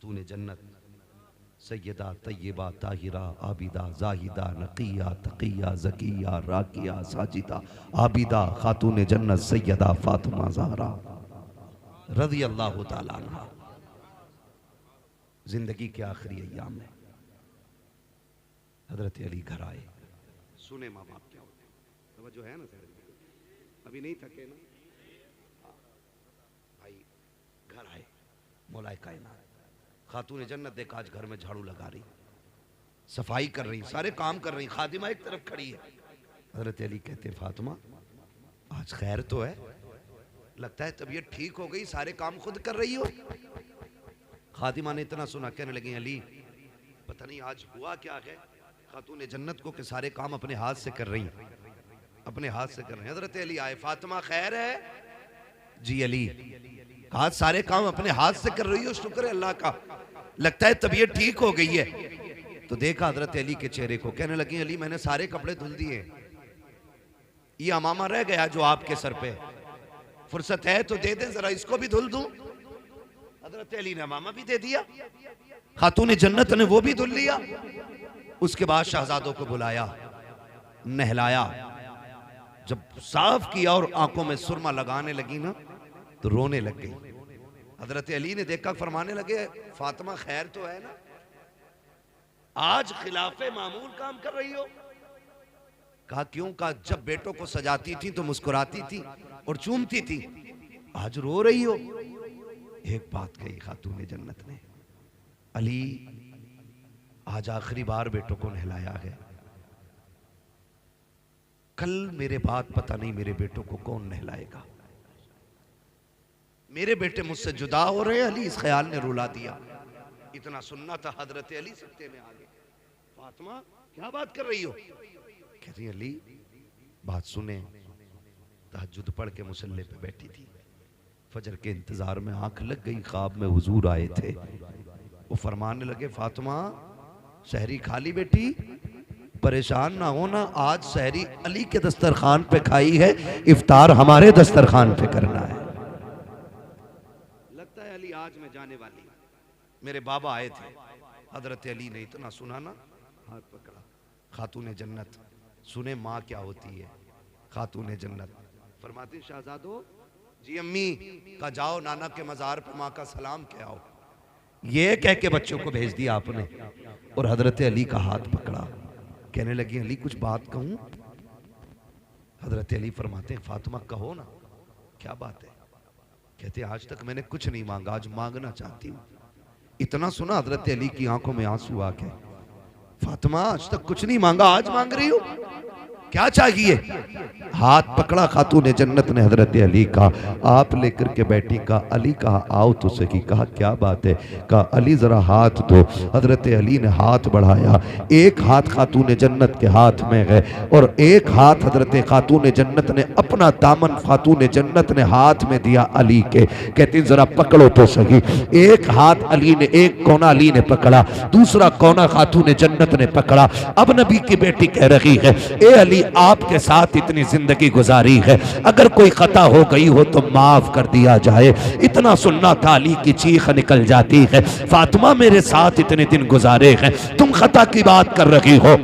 खातून जन्नत सैयदा तय्यबा ताहिरा आबिदा जाहिदा नकिया तकिया ज़किया राकिया साजिदा आबिदा खातून जन्नत सैयदा फातिमा ज़हरा रज़ी अल्लाह ताला अन्हा जिंदगी के आखिरी अय्याम में हजरत अली घर आए। सुने माँ बाप क्या होते हैं, तवज्जो है ना सर, अभी नहीं थके ना भाई। घर आए, मौलाए कायनात खातून जन्नत देखा आज घर में झाड़ू लगा रही, सफाई कर रही, सारे काम कर रही, खादिमा एक तरफ खड़ी है। हजरत अली कहते फातिमा आज खैर तो है, लगता है तबीयत ठीक हो गई, सारे काम खुद कर रही हो। खादिमा ने इतना सुना, कहने लगी अली पता नहीं आज हुआ क्या है खातून जन्नत को कि सारे काम अपने हाथ से कर रही, अपने हाथ से कर रही। हजरत अली आए, फातिमा खैर है जी? अली आज सारे काम अपने हाथ से कर रही हो, शुक्र है अल्लाह का, लगता है तबीयत ठीक हो गई है। तो देखा हजरत अली के चेहरे को, कहने लगी अली मैंने सारे कपड़े धुल दिए, ये अमामा रह गया जो आपके सर पे, फुर्सत है तो दे दें जरा, इसको भी धुल दूं। हजरत अली ने अमामा भी दे दिया, खातून जन्नत ने वो भी धुल लिया। उसके बाद शहजादों को बुलाया, नहलाया, जब साफ किया और आंखों में सुरमा लगाने लगी ना तो रोने लग गई। हजरत अली ने देखा, फरमाने लगे फातिमा खैर तो है ना, आज खिलाफे मामूल काम कर रही हो? कहा क्यों? कहा जब बेटों को सजाती थी तो मुस्कुराती थी और चूमती थी, आज रो रही हो। एक बात कही खातून जन्नत ने, अली आज आखिरी बार बेटों को नहलाया है, कल मेरे बाद पता नहीं मेरे बेटों को कौन नहलाएगा, मेरे बेटे मुझसे जुदा हो रहे हैं। अली इस ख्याल ने रुला दिया। इतना सुनना था, हजरत अली सत्ते में आ गए। फातिमा क्या बात कर रही हो? कहती अली बात सुने, तहज्जुद पढ़ के मुसल्ले पे बैठी थी, फजर के इंतजार में आंख लग गई, ख्वाब में हुजूर आए थे। वो फरमाने लगे फातिमा सहरी खा ली बेटी, परेशान ना होना, आज सहरी अली के दस्तरखान पे खाई है, इफ्तार हमारे दस्तरखान पे करना है। लगता है अली आज मैं जाने वाली, मेरे बाबा आए थे। हजरत अली ने इतना सुना ना, हाथ पकड़ा। खातून जन्नत सुने माँ क्या होती है। खातून जन्नत फरमाती शहजादो जी अम्मी का जाओ नाना के मजार पे माँ का सलाम के आओ, ये कह के बच्चों को भेज दिया आपने। और हजरत अली का हाथ पकड़ा, कहने लगी अली कुछ बात कहूं? हजरत अली फरमाते हैं फातिमा कहो ना, क्या बात है? कहते आज तक मैंने कुछ नहीं मांगा, आज मांगना चाहती हूँ। इतना सुना हजरत अली की आंखों में आंसू आ गए। फातिमा आज तक कुछ नहीं मांगा, आज मांग रही हो, क्या चाहिए? हाथ पकड़ा खातून जन्नत ने हजरत अली का, आप लेकर के बैठी। कहा अली कहा आओ तो सही। कहा क्या बात है? कहा अली जरा हाथ दो। हजरत अली ने हाथ बढ़ाया, एक हाथ खातून जन्नत के हाथ में है और एक हाथ हजरत खातून जन्नत ने अपना दामन खातून जन्नत ने हाथ में दिया अली के। कहती जरा पकड़ो तो सही। एक हाथ अली ने, एक कोना अली ने पकड़ा, दूसरा कोना खातून जन्नत ने पकड़ा। अब नबी की बेटी कह रही है ए अली आपके साथ इतनी जिंदगी गुजारी है, अगर कोई खता हो गई हो तो माफ कर दिया जाए। इतना सुनना था, अली की चीख निकल जाती है, फातिमा मेरे साथ इतने दिन गुजारे हैं, तुम खता की बात कर रही हो?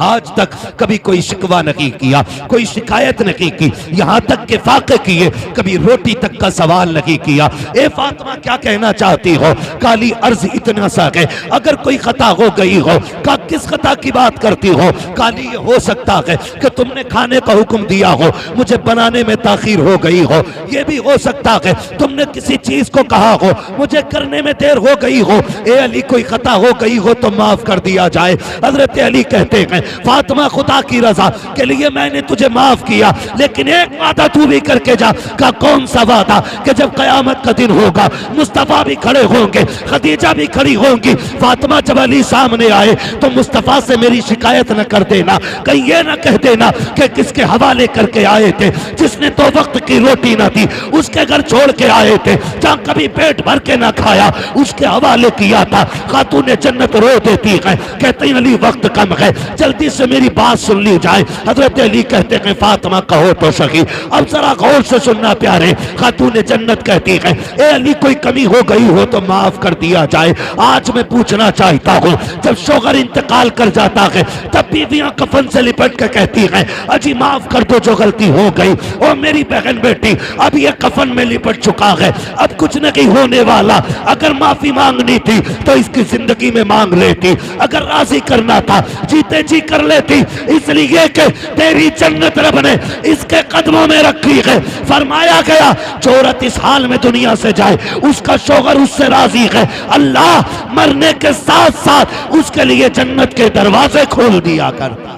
आज तक कभी कोई शिकवा नहीं किया, कोई शिकायत नहीं की, यहाँ तक के फाके किए, कभी रोटी तक का सवाल नहीं किया। ए फातिमा क्या कहना चाहती हो? काली अर्ज इतना सा है, अगर कोई खता हो गई हो, का किस खता की बात करती हो? काली ये हो सकता है कि तुमने खाने का हुक्म दिया हो, मुझे बनाने में ताखीर हो गई हो। ये भी हो सकता है तुमने किसी चीज को कहा हो, मुझे करने में देर हो गई हो। ए अली कोई खता हो गई हो तो माफ कर दिया जाए। हजरत अली कहते हैं फातिमा खुदा की रजा के लिए मैंने तुझे माफ किया, लेकिन एक वादा तू भी करके जा। का कौन सा वादा? कि जब कयामत का दिन होगा, मुस्तफा भी खड़े होंगे, खदीजा भी खड़ी होंगी। फातिमा जब अली सामने आए तो मुस्तफा से मेरी शिकायत न कर देना, कहीं ये ना कह देना कि किसके हवाले करके आए थे, जिसने तो वक्त की रोटी ना दी उसके घर छोड़ के आए थे, जहां कभी पेट भर के ना खाया उसके हवाले किया था। खातून जन्नत रो देती है, कहते हैं अली वक्त कम है, जल्दी से मेरी बात सुन ली जाए। हजरत अली कहते हैं फातिमा कहो तो सही। अब जरा गौर से सुनना प्यारे, खातून जन्नत कहती है ए अली कोई कमी हो गई हो तो माफ कर दिया जाए। आज मैं पूछना चाहता हूँ, जब शौहर इंतकाल कर जाता है तब बीवियां कफन से लिपट के कहती हैं अजी माफ कर दो जो गलती हो गई। और मेरी बहन बेटी अब ये कफन में लिपट चुका है, अब कुछ नहीं होने वाला। अगर माफी मांगनी थी तो इसकी जिंदगी में मांग लेती, अगर राजी करना था जीते जी कर लेती, इसलिए कि तेरी जन्नत रब ने इसके कदमों में रखी है। फरमाया गया जो औरत इस हाल में दुनिया से जाए उसका शौहर उससे राजी है, अल्लाह मरने के साथ साथ उसके लिए जन्नत के दरवाजे खोल दिया करता है।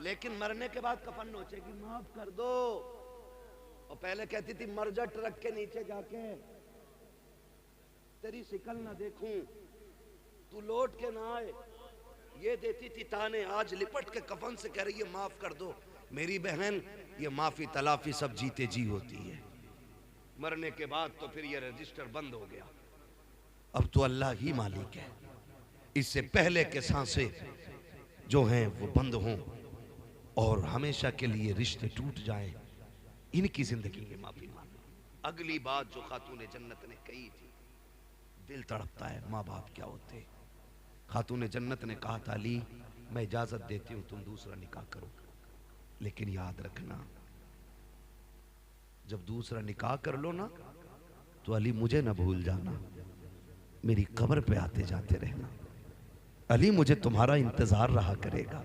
लेकिन मरने के बाद कफन नोचेगी माफ कर दो, और पहले कहती थी मर जा ट्रक के नीचे जाके, तेरी शिकल ना देखूं, तू लौट के ना आए, ये देती थी ताने। आज लिपट के कफन से कह रही है माफ कर दो। मेरी बहन ये माफी तलाफी सब जीते जी होती है, मरने के बाद तो फिर ये रजिस्टर बंद हो गया। अब तो अल्लाह ही मालिक है, इससे पहले के सांसें जो हैं वो बंद हों और हमेशा के लिए रिश्ते टूट जाएं, इनकी जिंदगी में माफी मांगो। अगली बात जो खातून जन्नत ने कही थी, दिल तड़पता है, माँ बाप क्या होते। खातून जन्नत ने कहा था अली मैं इजाजत देती हूं तुम दूसरा निकाह करो, लेकिन याद रखना जब दूसरा निकाह कर लो ना तो अली मुझे ना भूल जाना, मेरी कब्र पे आते जाते रहना, अली मुझे तुम्हारा इंतजार रहा करेगा।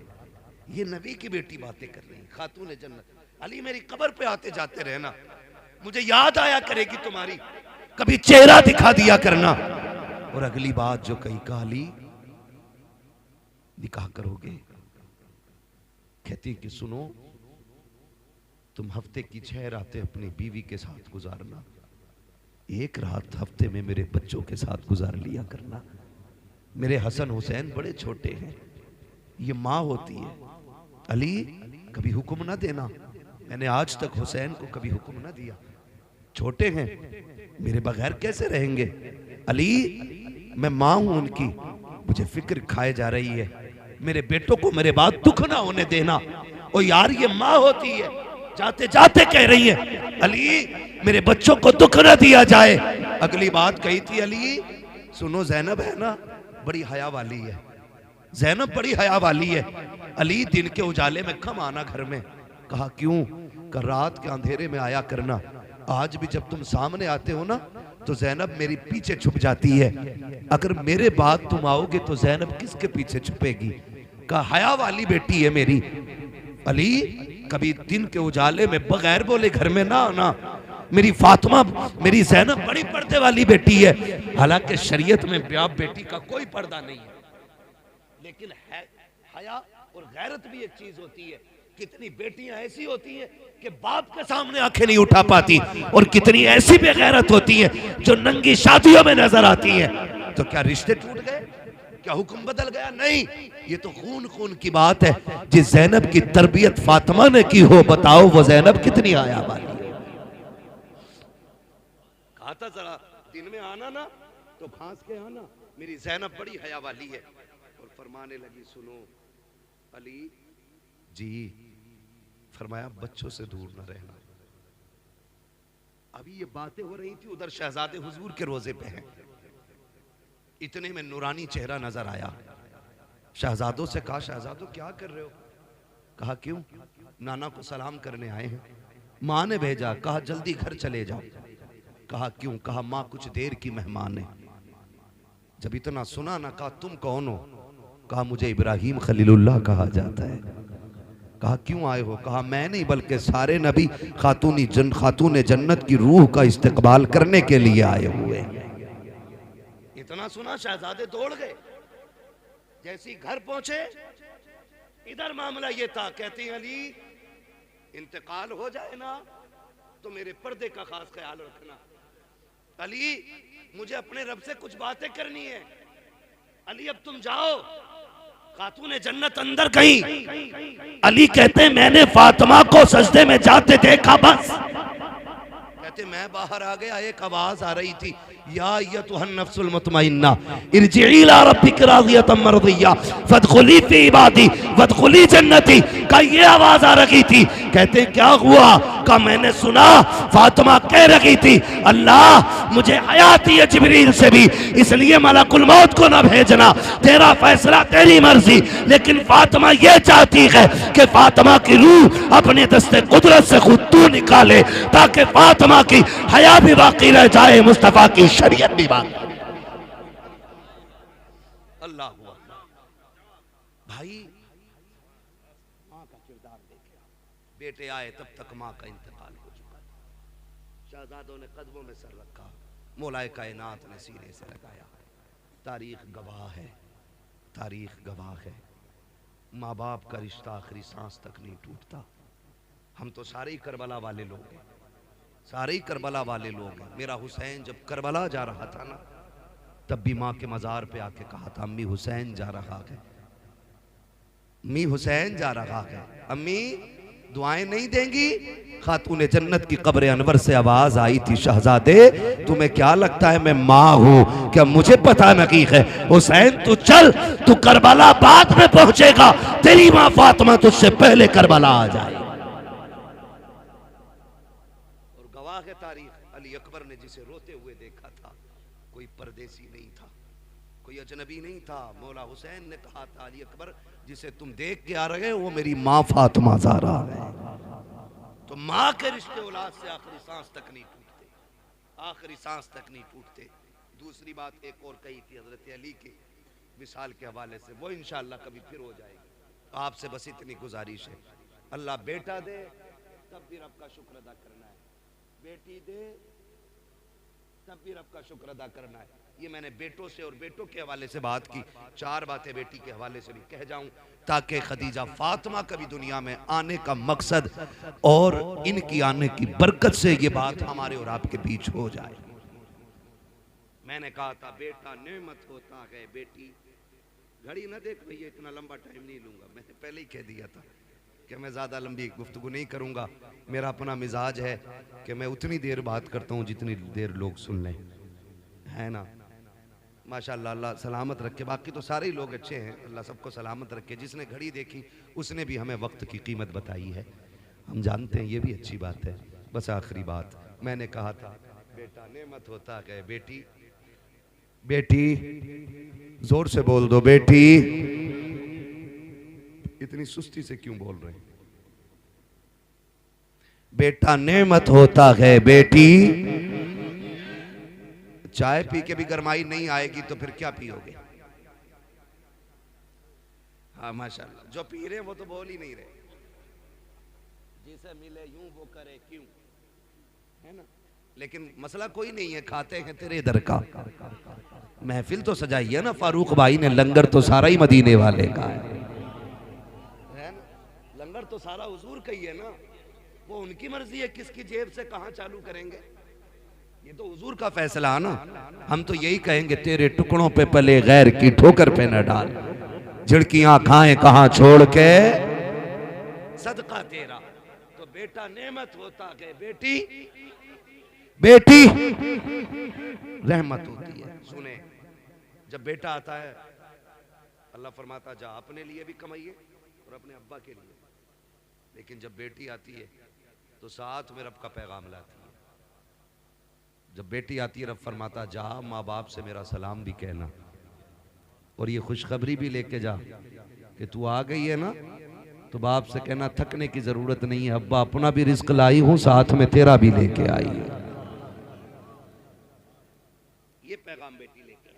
ये नबी की बेटी बातें कर रही खातून जन्नत, अली मेरी कब्र पे आते जाते रहना, मुझे याद आया करेगी तुम्हारी, कभी चेहरा दिखा दिया करना। और अगली बात जो कही कहा अली निकाह करोगे, कहती कि सुनो तुम हफ्ते की 6 रातें अपनी बीवी के साथ गुजारना, एक रात हफ्ते में मेरे बच्चों के साथ गुजार लिया करना। मेरे हसन हुसैन बड़े छोटे हैं, ये माँ होती है, अली कभी हुक्म ना देना, मैंने आज तक हुसैन को कभी हुक्म ना दिया, छोटे हैं मेरे बगैर कैसे रहेंगे। अली मैं माँ हूं उनकी, मुझे फिक्र खाए जा रही है, मेरे बेटों को मेरे बाद दुख ना होने देना। ओ यार ये माँ होती है, जाते जाते कह रही है अली मेरे बच्चों को दुख ना दिया जाए। अगली बात कही थी अली सुनो ज़ैनब है ना बड़ी हया वाली है, ज़ैनब बड़ी हया वाली है, अली दिन के उजाले में कम आना घर में। कहा क्यों? कहा रात के अंधेरे में आया करना, आज भी जब तुम सामने आते हो ना तो ज़ैनब मेरी पीछे छुप जाती है, अगर मेरे बाद तुम आओगे तो ज़ैनब किसके पीछे छुपेगी। कहा हया वाली बेटी है मेरी, अली कभी दिन के उजाले में बगैर बोले घर में ना आना, मेरी फातिमा मेरी ज़ैनब बड़ी पर्दे वाली बेटी है। हालांकि शरीयत में बाप बेटी का कोई पर्दा नहीं है, लेकिन हया और गैरत भी एक चीज होती है। कितनी बेटियां ऐसी होती हैं कि बाप के सामने आंखें नहीं उठा पाती, और कितनी ऐसी बेगैरत होती हैं जो नंगी शादियों में नजर आती हैं। तो क्या रिश्ते टूट गए? क्या हुक्म बदल गया? नहीं, ये तो खून खून की बात है। जिस ज़ैनब की तरबियत फातिमा ने की हो, बताओ वो ज़ैनब कितनी आया वाली है। कहा था जरा दिन में आना ना तो खांस के आना, मेरी ज़ैनब बड़ी हया वाली है। और फरमाने लगी सुनो अली जी, फरमाया बच्चों से दूर न रहना। अभी ये बातें हो रही थी, उधर शहजादे हुजूर के रोजे पे हैं, इतने में नूरानी चेहरा नजर आया। शहजादों से कहा शहजादों क्या कर रहे हो? कहा क्यों? नाना को सलाम करने आए हैं, माँ ने भेजा, कहा जल्दी घर चले जाओ। कहा क्यों? कहा माँ कुछ देर की मेहमान है। जब इतना सुना ना, कहा तुम कौन हो? कहा मुझे इब्राहिम खलीलुल्लाह कहा जाता है। कहा क्यों आए हो? कहा मैं नहीं बल्कि सारे नबी खातून जन्नत की रूह का इस्तकबाल करने के लिए आए हुए। इतना सुना शहजादे दौड़ गए। जैसे ही घर पहुंचे इधर मामला ये था, कहते हैं अली इंतकाल हो जाए ना तो मेरे पर्दे का खास ख्याल रखना। अली मुझे अपने रब से कुछ बातें करनी है। अली अब तुम जाओ। खातून जन्नत अंदर गई। अली कहते हैं मैंने फातिमा को सजदे में जाते देखा, बस कहते मैं बाहर आ गया, एक आवाज आ रही थी, या अय्युहन नफ्सुल मुतमइन्ना इरजिई इला रब्बिकी राज़ियतम मर्दिया फदखुली फी इबादी वदखुली जन्नती। का ये आवाज आ रही थी। कहते क्या हुआ? का मैंने सुना फातिमा कह रही थी, अल्लाह मुझे हयाती है जिब्रील से भी, इसलिए मलकुल मौत को ना भेजना, तेरा फैसला तेरी मर्जी। लेकिन फातिमा ये चाहती है कि फातिमा की रूह अपने दस्ते कुदरत से खुद तू निकाले, ताकि फातिमा की हया भी बाकी रह जाए, मुस्तफा की शरीयत भी बाकी। अल्लाह भाई, मां का किरदार देखे, बेटे आए तब तक मां का इंतकाल हो चुका। शहजादों ने कदमों में सर रखा, मौलाए कायनात ने सीने से लगाया। तारीख गवाह है, तारीख गवाह है। माँ बाप का रिश्ता आखिरी सांस तक नहीं टूटता। हम तो सारे ही करबला वाले लोग हैं, सारे ही करबला वाले लोग हैं। मेरा हुसैन जब करबला जा रहा था ना, तब भी माँ के मज़ार पे आके कहा था, अम्मी हुसैन जा रहा है, अम्मी हुसैन जा रहा है, अम्मी दुआएं नहीं देंगी? खातूने जन्नत की कब्र अनवर से आवाज आई थी, शहजादे तुम्हें क्या लगता है मैं माँ हूँ क्या? मुझे पता नहीं है। हुसैन तू चल, तू करबला बाद में पहुंचेगा, तेरी माँ फातिमा तुझसे पहले करबला आ जाए। और गवाह है तारीख, अली अकबर ने जिसे रोते हुए देखा था, कोई परदेसी नहीं था, कोई अजनबी नहीं था। मौला हुसैन ने कहा था, अली अकबर जिसे तुम देख के आ रहे हो वो मेरी माँ फातिमा ज़हरा है। तो माँ के रिश्ते औलाद से आखिरी सांस तक नहीं टूटते, आखिरी सांस तक नहीं टूटते। दूसरी बात एक और कही थी हजरत अली के विसाल के हवाले से, वो इंशाअल्लाह कभी फिर हो जाएगी। तो आपसे बस इतनी गुजारिश है, अल्लाह बेटा दे तब भी रब का शुक्र अदा करना है, बेटी दे तब भी रब का शुक्र अदा करना है। ये मैंने बेटों से और बेटों के हवाले से बात की, चार बातें बेटी के हवाले से भी कह जाऊं, ताकि खदीजा फातिमा का भी दुनिया में आने का मकसद और इनकी आने की बरकत से ये बात हमारे और आपके बीच हो जाए। मैंने कहा था बेटा नेमत होता है, बेटी घड़ी ना देख भैया, इतना लंबा टाइम नहीं लूंगा, मैंने पहले ही कह दिया था कि मैं ज़्यादा लंबी गुफ्तगू नहीं करूंगा। मेरा अपना मिजाज है कि मैं उतनी देर बात करता हूँ जितनी देर लोग सुन लें, है ना। माशाअल्लाह, अल्लाह सलामत रखे। बाकी तो सारे ही लोग अच्छे हैं, अल्लाह सबको सलामत रखे। जिसने घड़ी देखी उसने भी हमें वक्त की कीमत बताई है, हम जानते हैं, ये भी अच्छी बात है। बस आखिरी बात मैंने कहा था, बेटा नेमत होता है, बेटी बेटी जोर से बोल दो, बेटी। इतनी सुस्ती से क्यों बोल रहे हैं? बेटा नेमत होता है, बेटी। चाय पी के भी गरमाई नहीं आएगी तो फिर क्या पियोगे? हाँ माशाल्लाह, जो पी रहे वो तो बोल ही नहीं रहे। जिसे मिले यूं वो करे क्यों, है ना। लेकिन मसला कोई नहीं है, खाते हैं तेरे दर का। महफिल तो सजाई है ना फारूक भाई ने, लंगर तो सारा ही मदीने वाले का है ना। लंगर तो सारा हुजूर का ही है ना, वो उनकी मर्जी है किसकी जेब से कहां चालू करेंगे, ये तो हुजूर का फैसला है ना। हम तो यही कहेंगे, तेरे टुकड़ों पे पले गैर की ठोकर पे न डाल, झिड़कियां खाएं कहां छोड़ के सदका तेरा। तो बेटा नेमत होता है, बेटी बेटी रहमत होती है। सुने, जब बेटा आता है अल्लाह फरमाता जा अपने लिए भी कमाइए और अपने अब्बा के लिए, लेकिन जब बेटी आती है तो साथ में रब का पैगाम लाती है। जब बेटी आती है रब फरमाता जा माँ बाप से मेरा सलाम भी कहना, और ये खुशखबरी भी लेके जा कि तू आ गई है ना, तो बाप से कहना थकने की जरूरत नहीं है, अब्बा अपना भी रिस्क लाई हूं, साथ में तेरा भी लेके आई है। ये पैगाम बेटी लेके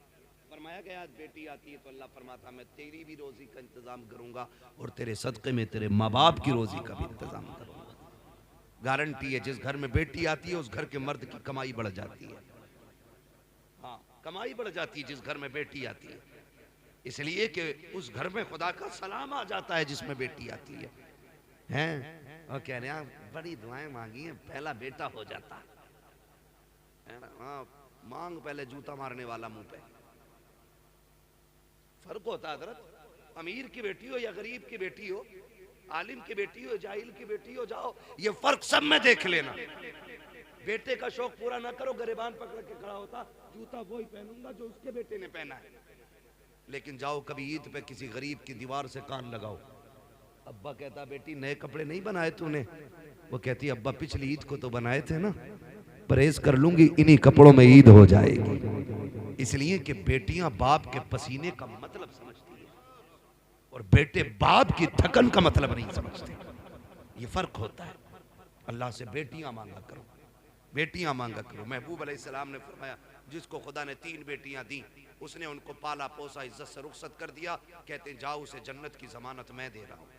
फरमाया गया। बेटी आती है तो अल्लाह फरमाता मैं तेरी भी रोजी का इंतजाम करूंगा और तेरे सदक़े में तेरे माँ बाप की रोजी का भी इंतजाम करूंगा। गारंटी है, जिस घर में बेटी आती है उस घर के मर्द की कमाई बढ़ जाती है। हाँ, कमाई बढ़ जाती है जिस घर में बेटी आती है, इसलिए कि उस घर में खुदा का सलाम आ जाता है जिसमें बेटी आती है। हैं और कह रहे हैं बड़ी दुआएं मांगी हैं, पहला बेटा हो जाता है ना। हाँ, मांग पहले जूता मारने वाला मुंह पे। फर्क होता है हजरत, अमीर की बेटी हो या गरीब की बेटी हो, आलिम की बेटी हो जाहिल की बेटी हो, जाओ ये फर्क सब में देख लेना। बेटे का शौक पूरा ना करो, गरेबान पकड़ के खड़ा होता, जूता वही पहनूंगा जो उसके बेटे ने पहना है। लेकिन जाओ कभी ईद पे किसी गरीब की दीवार से कान लगाओ, अब्बा कहता बेटी नए कपड़े नहीं बनाए तूने, वो कहती अब्बा पिछली ईद को तो बनाए थे ना, परहेज कर लूंगी, इन्हीं कपड़ों में ईद हो जाएगी। इसलिए कि बेटियां बाप के पसीने का मतलब समझती है और बेटे बाप की थकन का मतलब नहीं समझते। ये फर्क होता है। अल्लाह से बेटियां मांगा करो, बेटियां मांगा करो। महबूब अलैहिस्सलाम ने फरमाया जिसको खुदा ने 3 बेटियां दी, उसने उनको पाला पोसा, इज्जत से रुखसत कर दिया, कहते हैं जाओ उसे जन्नत की जमानत मैं दे रहा हूं।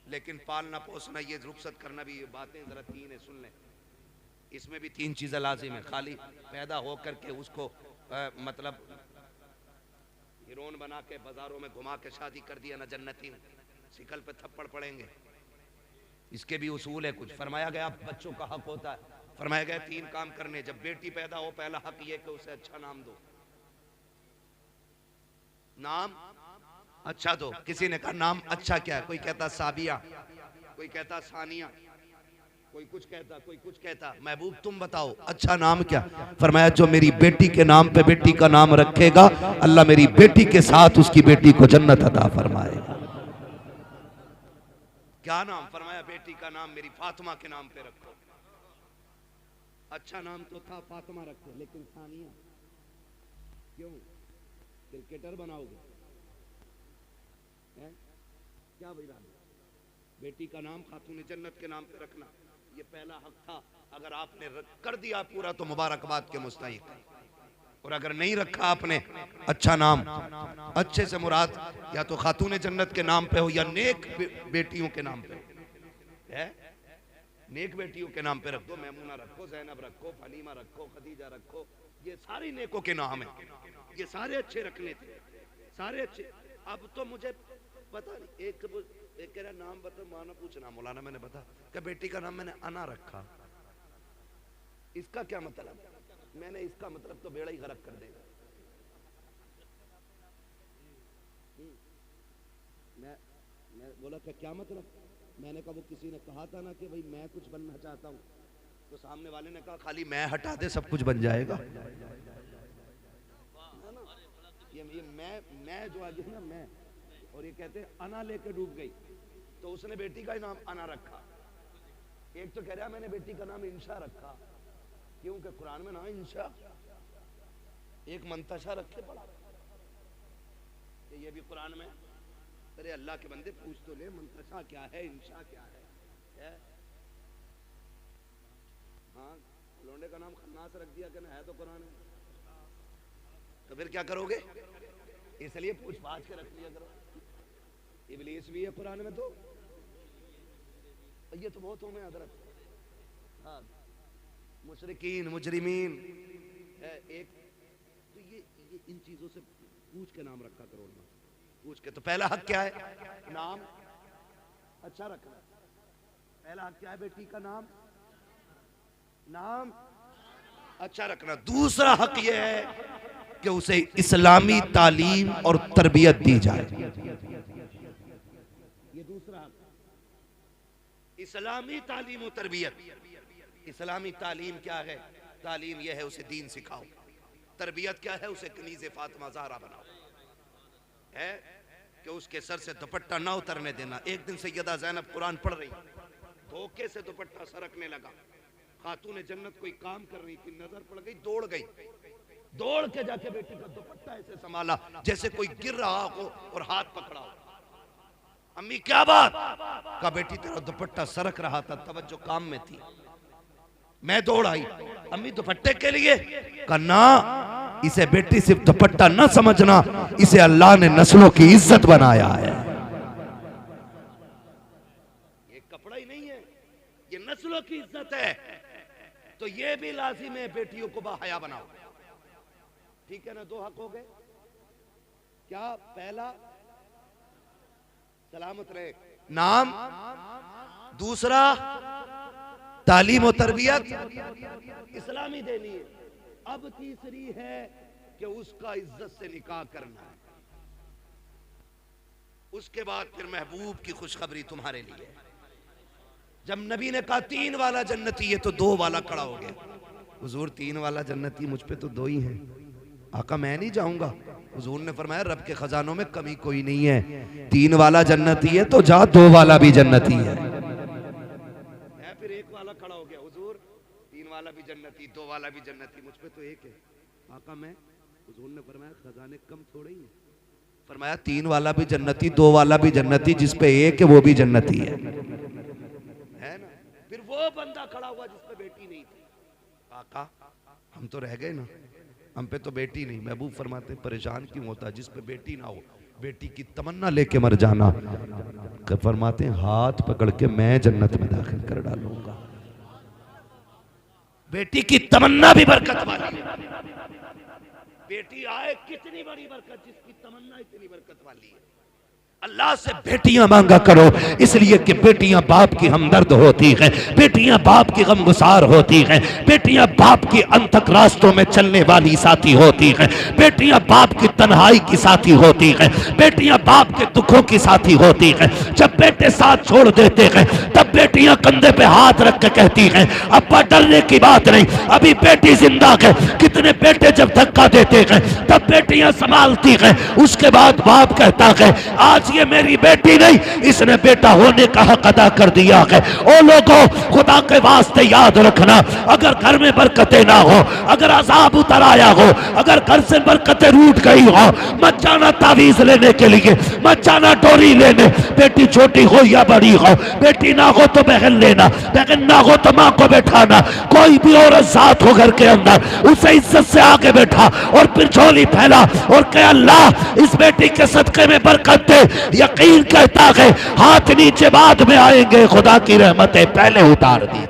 लेकिन पालना पोसना, ये रुखसत करना भी, ये बातें जरा 3 है, सुन लें। इसमें भी 3 चीजें लाजिम है। खाली पैदा होकर के उसको मतलब हीरोइन बना के बाजारों में घुमा के शादी कर दिया ना, जन्नती शिकल पे थप्पड़ पड़ेंगे। इसके भी उसूल है कुछ। फरमाया गया बच्चों का हक होता है, फरमाया गया 3 काम करने। जब बेटी पैदा हो, पहला हक ये कि उसे अच्छा नाम दो, नाम अच्छा दो। किसी ने कहा नाम अच्छा क्या है, कोई कहता साबिया, कोई कहता सानिया, कोई कुछ कहता, कोई कुछ कहता। महबूब तुम बताओ अच्छा नाम क्या? फरमाया जो मेरी बेटी के नाम पे बेटी का नाम रखेगा, अल्लाह मेरी बेटी के साथ उसकी बेटी को जन्नत अता फरमाएगा। क्या नाम? फरमाया बेटी का नाम मेरी फातिमा के नाम पे रखो। अच्छा नाम तो था फातिमा रखो, लेकिन सानिया क्यों? क्रिकेटर बनाओगे है? क्या भाई? बेटी का नाम खातून जन्नत के नाम पे रखना, ये पहला हक था। अगर आपने कर दिया पूरा तो मुबारकबाद के मुस्तहिक है, और अगर नहीं रखा आपने अच्छा नाम, अच्छे से मुराद या तो खातून जन्नत के नाम पे हो या नेक बेटियों के नाम पे है। नेक बेटियों के नाम पे रख दो, मैमूना रखो, जैनब रखो, फलीमा रखो, खदीजा रखो, ये सारे नेकों के नाम है, ये सारे अच्छे रखने थे, सारे अच्छे। अब तो मुझे पता नहीं, एक कह रहा नाम बता, माना पूछना मौलाना, मैंने बता क्या बेटी का नाम मैंने अना रखा, इसका क्या मतलब? मैंने इसका मतलब तो बेड़ा ही गरक कर देगा। मैं बोला क्या मतलब? मैंने कहा वो किसी ने कहा था ना कि भाई मैं कुछ बनना चाहता हूँ, तो सामने वाले ने कहा खाली मैं हटा दे सब कुछ बन जाएगा। ये मैं जो आ गया ना, मैं, और ये कहते हैं अना लेके डूब गई, तो उसने बेटी का ही नाम अना रखा। एक तो कह रहा मैंने बेटी का नाम इंशा रखा, क्योंकि कुरान में ना इंशा, एक मंतशा रखे पड़ा, ये भी कुरान में। अरे अल्लाह के बंदे पूछ तो ले, मंतशा क्या है, इंशा क्या है? हाँ, लोंडे का नाम खन्नास रख दिया कि ना, है तो कुरान में, तो फिर क्या करोगे? इसलिए पूछ पाछ के रख लिया करो। इब्लीस भी है कुरान में, तो ये तो बहुत होंगे हजरत। हाँ, मुशरिकीन, मुजरिमीन है एक, तो ये इन चीजों से पूछ के नाम रखा करो ना, पूछ के। तो पहला हक क्या है? नाम अच्छा रखना। पहला हक क्या है बेटी का? नाम अच्छा रखना। दूसरा हक यह है कि उसे इस्लामी तालीम और तरबियत दी जाए, ये दूसरा हक। इस्लामी तालीम और तरबियत। इस्लामी तालीम क्या है? तालीम यह है उसे दीन सिखाओ। तरबियत क्या है? उसे कनीज़े फातिमा ज़हरा बनाओ, है कि उसके सर से दुपट्टा ना उतरने देना। एक दिन सैयदा ज़ैनब कुरान पढ़ रही, धोखे से दुपट्टा सरकने लगा, खातून जन्नत कोई काम कर रही थी, नजर पड़ गई, दौड़ गई, दौड़ के जाके बेटी का दुपट्टा ऐसे संभाला जैसे कोई गिर रहा हो और हाथ पकड़ा हो। अम्मी क्या बात? का बेटी तेरा दुपट्टा सरक रहा था, तवज्जो काम में थी, मैं दौड़ आई। अम्मी दुपट्टे के लिए? कन्ना, इसे बेटी सिर्फ दुपट्टा न समझना, इसे अल्लाह ने नस्लों की इज्जत बनाया है। ये कपड़ा ही नहीं है, ये नस्लों की इज्जत है। तो ये भी लाजिम है बेटियों को बाहया बनाओ, ठीक है ना? 2 हक हो गए। क्या? पहला सलामत रहे नाम, दूसरा तालीम और तरबियत इस्लामी देनी है। अब तीसरी है कि उसका इज्जत से निकाह करना है। उसके बाद फिर महबूब की खुशखबरी तुम्हारे लिए, जब नबी ने कहा 3 वाला जन्नती है तो 2 वाला खड़ा हो गया। हुजूर 3 वाला जन्नती, मुझ पे तो 2 ही हैं। आका मैं नहीं जाऊंगा। हुजूर ने फरमाया रब के खजानों में कमी कोई नहीं है, 3 वाला जन्नती है तो जा 2 वाला भी जन्नती है। फिर 1 वाला खड़ा हो गया। हुजूर 3 वाला भी जन्नती, 2 वाला भी जन्नती, मुझ पे तो 1 है। आका मैं, हुजूर ने फरमाया खजाने कम थोड़े ही है। फरमाया 3 वाला भी जन्नती, 2 वाला भी जन्नती, जिस पे 1 है वो भी जन्नती है ना। फिर वो बंदा खड़ा हुआ जिस पे बेटी नहीं थी। आका हम तो रह गए ना, हम पे तो बेटी नहीं। महबूब फरमाते परेशान क्यों होता, जिस पे बेटी ना हो बेटी की तमन्ना लेके मर जाना। फरमाते हाथ पकड़ के मैं जन्नत में दाखिल कर डालूंगा। बेटी की तमन्ना भी बरकत वाली है। बेटी आए कितनी बड़ी बरकत, जिसकी तमन्ना इतनी बरकत वाली है। अल्लाह से बेटियां मांगा करो, इसलिए कि बेटियां बाप की हमदर्द होती हैं, बेटियां बाप की गमगुसार होती हैं, बेटियां बाप की अंतक रास्तों में चलने वाली साथी होती हैं, बेटियां बाप की तन्हाई की साथी होती हैं, बेटियां बाप के दुखों की साथी होती हैं। जब बेटे साथ छोड़ देते हैं तब बेटियां कंधे पे हाथ रख के कहती हैं अब्बा डरने की बात नहीं, अभी बेटी जिंदा है। कितने बेटे जब धक्का देते हैं तब बेटियां संभालती हैं। उसके बाद बाप कहता है आज ये मेरी बेटी नहीं, इसने बेटा होने का हक अदा कर दिया है। ओ लोगों, खुदा के वास्ते याद रखना, अगर घर में बरकतें ना हो, अगर अजाब उतर आया हो, अगर घर से बरकतें रूठ गई हो, मत जाना तावीज लेने के लिए, मत जाना डोरी लेने। बेटी छोटी हो या बड़ी हो, बेटी ना हो तो बहन लेना, बहन ना हो तो माँ को बैठाना। कोई भी औरत साथ हो घर के अंदर, उसे इज्जत से आगे बैठा और फिर झोली फैला और कह अल्लाह इस बेटी के सदके में बरकत दे। यकीन कहता है हाथ नीचे बाद में आएंगे, खुदा की रहमतें पहले उतार दी।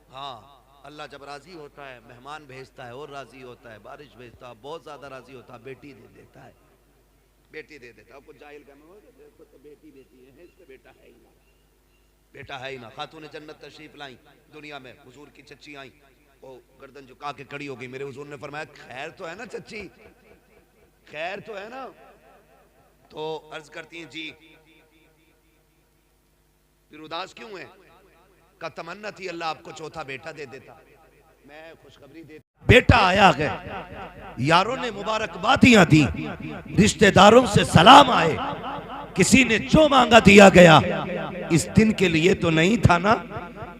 हाँ, अल्लाह जब राजी होता है मेहमान भेजता है और राजी होता है, बारिश भेजता है, बहुत ज्यादा राजी होता है, बेटी दे देता है, बेटी दे देता है। कुछ जाहिल देखो तो बेटी बेटी है, इससे बेटा है ही ना, बेटा है ही ना। खातून जन्नत तशरीफ लाई दुनिया में, हुजूर की चच्ची आई, वो गर्दन झुका के खड़ी हो गई। मेरे हुजूर ने फरमाया खैर तो है ना चच्ची, खैर तो है ना। तो अर्ज करती हैं जी फिर उदास क्यों है? का तमन्ना थी अल्लाह आपको चौथा बेटा दे देता। मैं खुशखबरी देता, बेटा आया है। यारों ने मुबारकबादियां दी, रिश्तेदारों से सलाम आए, किसी ने जो मांगा दिया गया। इस दिन के लिए तो नहीं था ना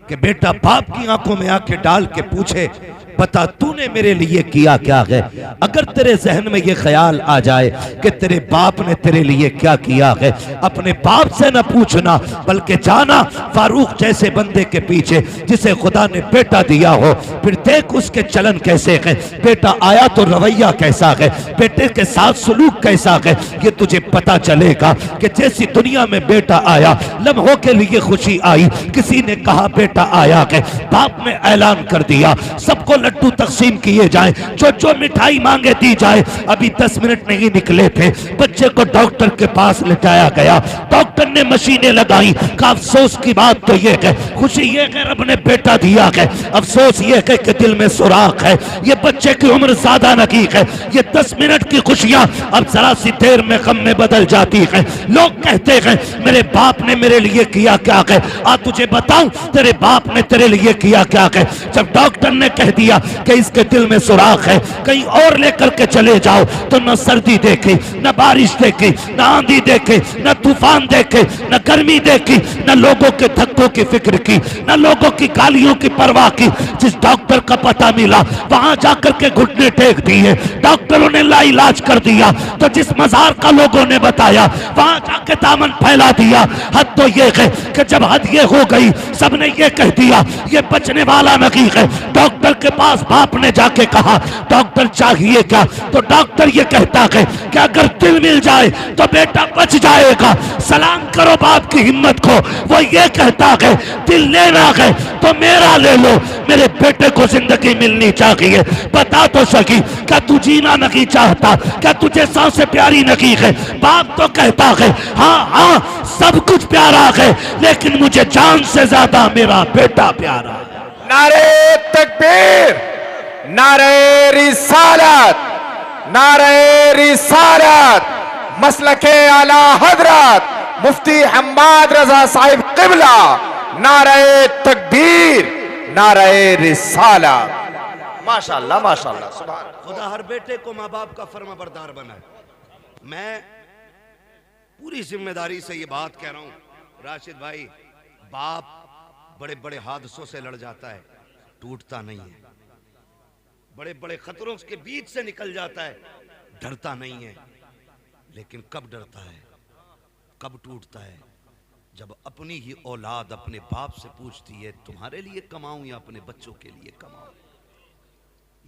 कि बेटा बाप की आंखों में आंखें डाल के पूछे बता तूने मेरे लिए किया क्या है। अगर तेरे जहन में ये ख्याल आ जाए कि तेरे बाप ने तेरे लिए क्या किया है, अपने बाप से न पूछना बल्कि जाना फारूक जैसे बंदे के पीछे जिसे खुदा ने बेटा दिया हो, फिर देख उसके चलन कैसे है। बेटा आया तो रवैया कैसा है, बेटे के साथ सलूक कैसा है, ये तुझे पता चलेगा कि जैसी दुनिया में बेटा आया लम्हों के लिए खुशी आई। किसी ने कहा बेटा आया है, बाप ने ऐलान कर दिया सबको लड्डू तकसीम किए जाए, जो मिठाई मांगे दी जाए। अभी 10 मिनट नहीं निकले थे, बच्चे को डॉक्टर के पास लेटाया गया, डॉक्टर ने मशीनें लगाई। का अफसोस की बात तो ये है, खुशी ये है रब ने बेटा दिया है, अफसोस ये है कि दिल में सुराख है। ये बच्चे की उम्र ज्यादा नहीं है, ये 10 मिनट की खुशियां अब जरा सी देर में गम में बदल जाती है। लोग कहते हैं मेरे बाप ने मेरे लिए किया क्या है। आ तुझे बताऊं तेरे बाप ने तेरे लिए किया क्या है। जब डॉक्टर ने कह दिया कि इसके दिल में सुराख है, कहीं और लेकर के चले जाओ, तो न सर्दी देखी, न बारिश देखी, न आंधी देखी, न तूफान देखे, न गर्मी देखी, न लोगों के धक्कों की फिक्र की, न लोगों की गालियों की परवाह की। जिस डॉक्टर का पता मिला वहां जाकर के घुटने टेक दिए, डॉक्टरों ने लाइलाज कर दिया। तो जिस मजार का लोगों ने बताया वहां जाके दामन फैला दिया। हद तो ये है कि जब हद ये हो गई सबने ये कह दिया ये बचने वाला नहीं है। डॉक्टर के पास बाप ने जाके कहा डॉक्टर चाहिए क्या, तो डॉक्टर ये कहता है कि अगर दिल मिल जाए तो बेटा बच जाएगा। सलाम करो बाप की हिम्मत को, वो ये कहता है दिल लेना है तो मेरा ले लो, मेरे बेटे को जिंदगी मिलनी चाहिए। बता तो सकी क्या तू जीना नहीं चाहता, क्या तुझे सांसें प्यारी नहीं है। बाप तो कहता है हाँ हाँ सब कुछ प्यारा है, लेकिन मुझे जान से ज्यादा मेरा बेटा प्यारा है। नारे तकबीर, नारे रिसालत, नारे रिसालत, मसलके आला हजरत मुफ्ती हम्माद रजा साहिब क़िबला, नारे तकबीर, नारे रिसालत। माशाअल्लाह माशाअल्लाह, सुभान। खुदा हर बेटे को माँ बाप का फर्माबरदार बनाए। मैं पूरी जिम्मेदारी से ये बात कह रहा हूँ राशिद भाई, बाप बड़े बड़े हादसों से लड़ जाता है, टूटता नहीं है। बड़े बड़े खतरों के बीच से निकल जाता है, डरता नहीं है। लेकिन कब डरता है, कब टूटता है? जब अपनी ही औलाद अपने बाप से पूछती है तुम्हारे लिए कमाऊं या अपने बच्चों के लिए कमाऊं।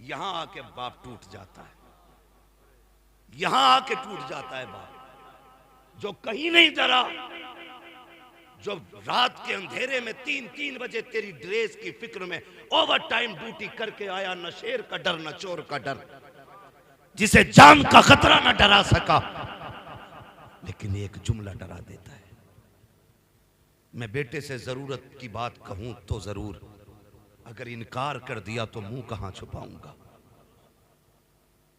यहां आके बाप टूट जाता है, यहां आके टूट जाता है बाप। जो कहीं नहीं डरा, जो रात के अंधेरे में 3-3 बजे तेरी ड्रेस की फिक्र में ओवर टाइम ड्यूटी करके आया, न शेर का डर न चोर का डर, जिसे जान का खतरा न डरा सका, लेकिन एक जुमला डरा देता है। मैं बेटे से जरूरत की बात कहूं तो जरूर, अगर इनकार कर दिया तो मुंह कहां छुपाऊंगा।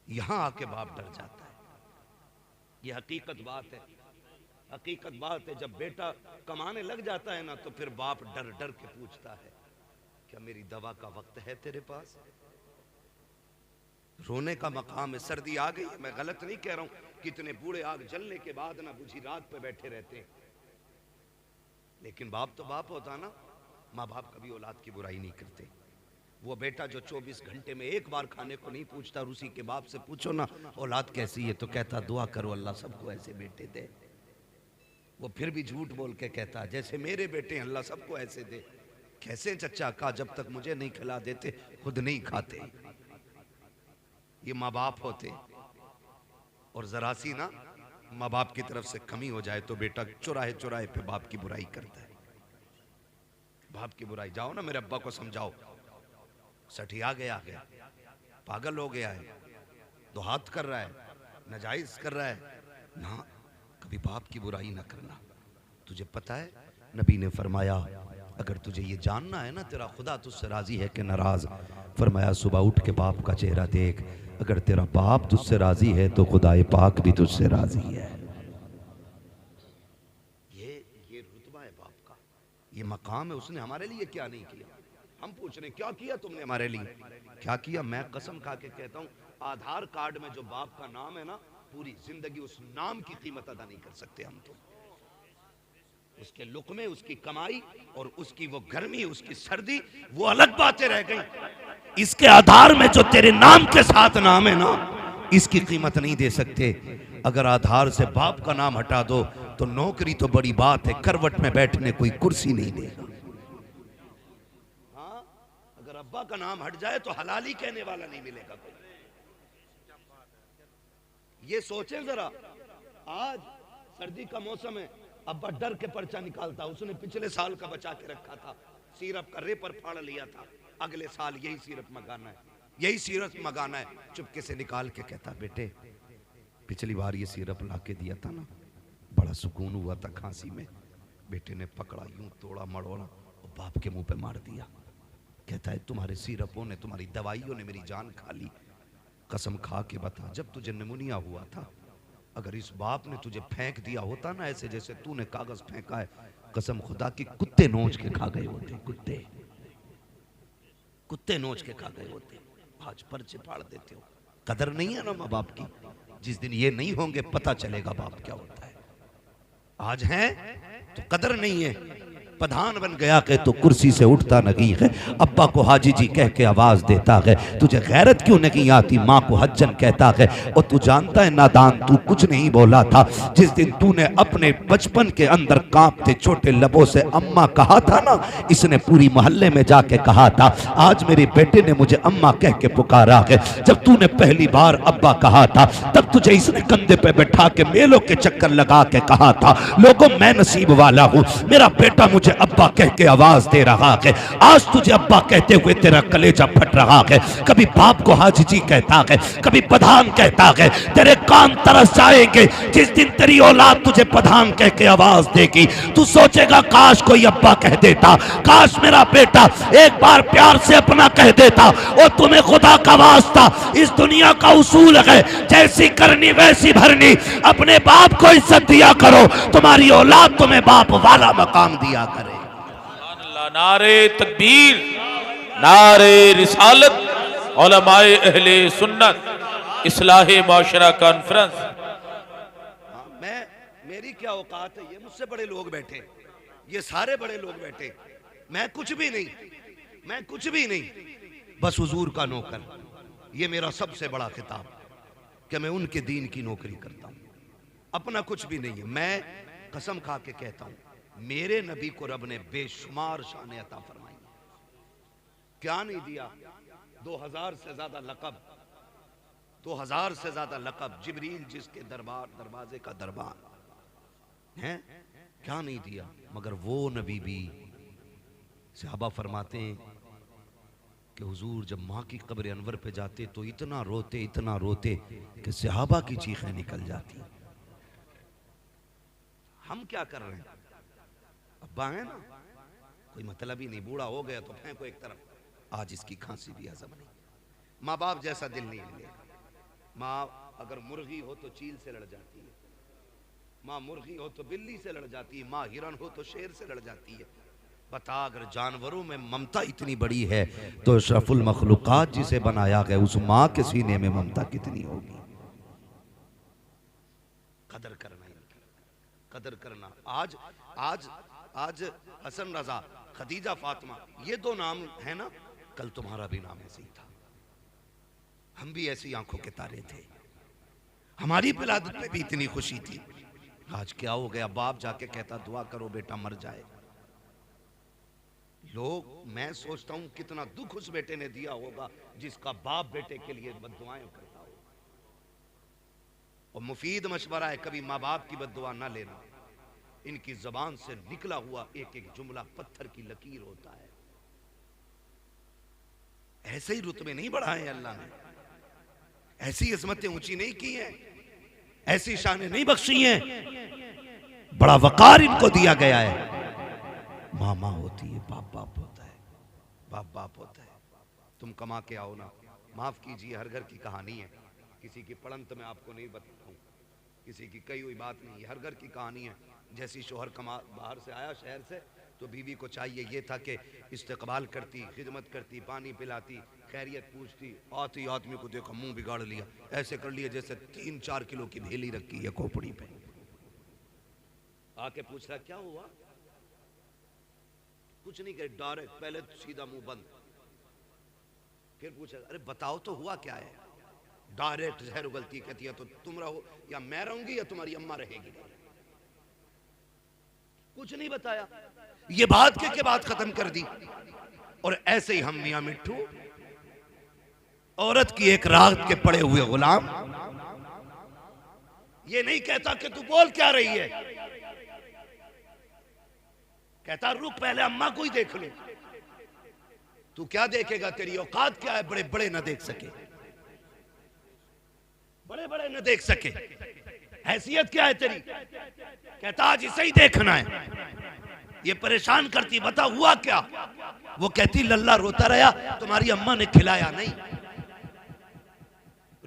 यहां आके बाप डर जाता है। यह हकीकत बात है, हकीकत बात है। जब बेटा कमाने लग जाता है ना, तो फिर बाप डर डर के पूछता है क्या मेरी दवा का वक्त है तेरे पास? रोने का मकाम है। सर्दी आ गई है, मैं गलत नहीं कह रहा हूं। कितने बूढ़े आग जलने के बाद ना बुझी रात पे बैठे रहते हैं, लेकिन बाप तो बाप होता ना। माँ बाप कभी औलाद की बुराई नहीं करते। वो बेटा जो 24 घंटे में एक बार खाने को नहीं पूछता, और उसी के बाप से पूछो ना औलाद कैसी है, तो कहता दुआ करो अल्लाह सबको ऐसे बेटे दे। वो फिर भी झूठ बोल के कहता जैसे मेरे बेटे अल्लाह सबको ऐसे दे। कैसे चचा? का जब तक मुझे नहीं खिला देते खुद नहीं खाते। ये माँ बाप होते। और जरा सी ना माँ बाप की तरफ से कमी हो जाए तो बेटा चुराहे चुराहे पे बाप की बुराई करता है। बाप की बुराई, जाओ ना मेरे अब्बा को समझाओ, सठिया गया है, पागल हो गया है, दो हाथ कर रहा है, नाजायज कर रहा है ना। कभी बाप की बुराई ना करना। तुझे पता है नबी ने फरमाया अगर तुझे ये जानना है ना तेरा खुदा तुझसे राजी है कि नाराज, फरमाया सुबह उठ के बाप का चेहरा देख, अगर तेरा बाप तुझसे राजी है तो खुदाए पाक भी तुझसे राजी है। ये रुतबा है बाप का, ये मकाम है। उसने हमारे लिए क्या नहीं किया। हम पूछ रहे क्या किया तुमने हमारे लिए, क्या किया? मैं कसम खा के कहता हूँ आधार कार्ड में जो बाप का नाम है ना, पूरी जिंदगी उस नाम की कीमत अदा नहीं कर सकते हम। तो उसके लुक़मे, उसकी कमाई और उसकी वो गर्मी, उसकी सर्दी, वो अलग बातें रह गई। इसके आधार में जो तेरे नाम के साथ नाम है ना, इसकी कीमत नहीं दे सकते। अगर आधार से बाप का नाम हटा दो तो नौकरी तो बड़ी बात है, करवट में बैठने कोई कुर्सी नहीं देगा। हाँ, अगर अब्बा का नाम हट जाए तो हलाली कहने वाला नहीं मिलेगा कोई। ये सोचें जरा, आज सर्दी का मौसम है, अब्बा डर के पर्चा निकालता। उसने पिछले साल का बचा के रखा था, सिरप का रेपर फाड़ लिया था, अगले साल यही सिरप मंगाना है, यही सिरप मंगाना है। चुपके से निकाल के कहता बेटे पिछली बार ये सिरप ला के दिया था ना, बड़ा सुकून हुआ था खांसी में। बेटे ने पकड़ा, यूं तोड़ा मड़ोड़ा और बाप के मुंह पे मार दिया। कहता है तुम्हारे सिरपों ने, तुम्हारी दवाइयों ने मेरी जान खा ली। कसम खा के बता, जब तुझे निमोनिया हुआ था, अगर इस बाप ने तुझे फेंक दिया होता ना ऐसे जैसे तूने कागज फेंका है, कसम खुदा की कुत्ते नोच के खा गए होते। कुत्ते नोच के खा गए होते। आज पर्चे फाड़ देते हो। कदर नहीं है ना माँ बाप की। जिस दिन ये नहीं होंगे पता चलेगा बाप क्या होता है। आज हैं तो कदर नहीं है। प्रधान बन गया के तो कुर्सी से उठता नहीं है। अब्बा को हाजी जी कह के आवाज देता है। तुझे गैरत क्यों नहीं आती? माँ को हज्जन कहता है। और तू जानता है नादान, तू कुछ नहीं बोला था। जिस दिन तूने अपने बचपन के अंदर कांपते छोटे लबों से अम्मा कहा था ना, इसने पूरी मोहल्ले में जाके कहा था। आज मेरे बेटे ने मुझे अम्मा कह के पुकारा है। जब तूने पहली बार अब्बा कहा था, तब तुझे इसने कंधे पे बैठा के मेलों के चक्कर लगा के कहा था, लोगों मैं नसीब वाला हूँ, मेरा बेटा मुझे तुझे अब्बा कह के आवाज दे रहा है, आज तुझे अब्बा कहते हुए तेरा कलेजा फट रहा है। कभी बाप को हाजी जी कहता है, कभी प्रधान कहता है, तेरे कान तरस जाएंगे जिस दिन तेरी औलाद तुझे प्रधान कह के आवाज देगी। तू सोचेगा काश कोई अब्बा कह देता, काश मेरा बेटा एक बार प्यार से अपना कह देता। और तुम्हें खुदा का वास्ता, इस दुनिया का उसूल है जैसी करनी वैसी भरनी। अपने बाप को इज्जत दिया करो, तुम्हारी औलाद तुम्हें बाप वाला मकाम दिया करे। नारे तकबीर, नारे रिसालत, उलमाए अहले सुन्नत, इस्लाहे माशरा कॉन्फ्रेंस। मेरी क्या औकात है, ये मुझसे बड़े लोग बैठे, ये सारे बड़े लोग बैठे, मैं कुछ भी नहीं, मैं कुछ भी नहीं, बस हुजूर का नौकर। ये मेरा सबसे बड़ा खिताब कि मैं उनके दीन की नौकरी करता हूं, अपना कुछ भी नहीं है। मैं कसम खा के कहता हूं, मेरे नबी को रब ने बेशुमार शान अता फरमाई। क्या नहीं दिया? 2000 से ज्यादा लकब, 2000 से ज्यादा लकब। जिब्रील जिसके दरवाजे का दरबार है, क्या नहीं दिया? मगर वो नबी भी, सहाबा फरमाते हैं कि हुजूर जब माँ की कब्र अनवर पे जाते तो इतना रोते कि सहाबा की चीखें निकल जाती। हम क्या कर रहे हैं? अब्बा है ना, कोई मतलब ही नहीं, बूढ़ा हो गया तो फेंको एक तरफ, आज इसकी खांसी भी हजम नहीं। माँ बाप जैसा दिल नहीं मिलेगा। माँ अगर मुर्गी हो तो चील से लड़ जाती है, माँ मुर्गी हो तो बिल्ली से लड़ जाती है, माँ हिरन हो तो शेर से लड़ जाती है। बता, अगर जानवरों में ममता इतनी बड़ी है तो अशरफुल मखलूकात जिसे बनाया गया उस माँ के सीने में ममता कितनी होगी। कदर करना, कदर करना। आज आज आज हसन रजा, खदीजा, फातिमा, ये दो नाम है ना, कल तुम्हारा भी नाम ऐसे ही था। हम भी ऐसी आंखों के तारे थे, हमारी विलादत पे भी इतनी खुशी थी। आज क्या हो गया? बाप जाके कहता दुआ करो बेटा मर जाए। लोग, मैं सोचता हूं कितना दुख उस बेटे ने दिया होगा जिसका बाप बेटे के लिए बद्दुआएं करता हो। और मुफीद मशवरा है, कभी माँ बाप की बद्दुआ ना लेना। इनकी जबान से निकला हुआ एक एक जुमला पत्थर की लकीर होता है। ऐसे ही रुतबे नहीं बढ़ाए अल्लाह ने, ऐसी इज़्ज़तें ऊंची नहीं की हैं, ऐसी शानें नहीं बख्शी हैं। बड़ा वकार इनको दिया गया है। माँ माँ होती है, बाप बाप होता है, बाप बाप होता है। तुम कमा के आओ ना, माफ कीजिए, हर घर की कहानी है, किसी की पड़ंत में आपको नहीं बताऊं, किसी की कही हुई बात नहीं है, हर घर की कहानी है। जैसी शोहर बाहर से आया शहर से, तो बीवी को चाहिए ये था कि इस्तकबाल करती, खिदमत करती, पानी पिलाती, खैरियत पूछती। आती आदमी को देखा मुंह बिगाड़ लिया, ऐसे कर लिया जैसे 3-4 किलो की भेली रखी है खोपड़ी पे। आके पूछ रहा क्या हुआ? कुछ नहीं कहे, डायरेक्ट, पहले सीधा मुंह बंद। फिर पूछा अरे बताओ तो हुआ क्या है? डायरेक्ट जहर उगलती, कहती है तो तुम रहो या मैं रहूंगी या तुम्हारी अम्मा रहेगी। कुछ नहीं बताया, ये बात के बात खत्म कर दी। और ऐसे ही हम मियां मिट्ठू, औरत की एक रात के पड़े हुए गुलाम। ये नहीं कहता कि तू बोल क्या रही है, कहता रुक पहले अम्मा को ही देख लो। तू क्या देखेगा? तेरी औकात क्या है? बड़े बड़े न देख सके, बड़े बड़े न देख सके, हैसियत क्या है तेरी? कहता आज इसे ही देखना है। ये परेशान करती, बता हुआ क्या? वो कहती लल्ला रोता रहा, तुम्हारी अम्मा ने खिलाया नहीं,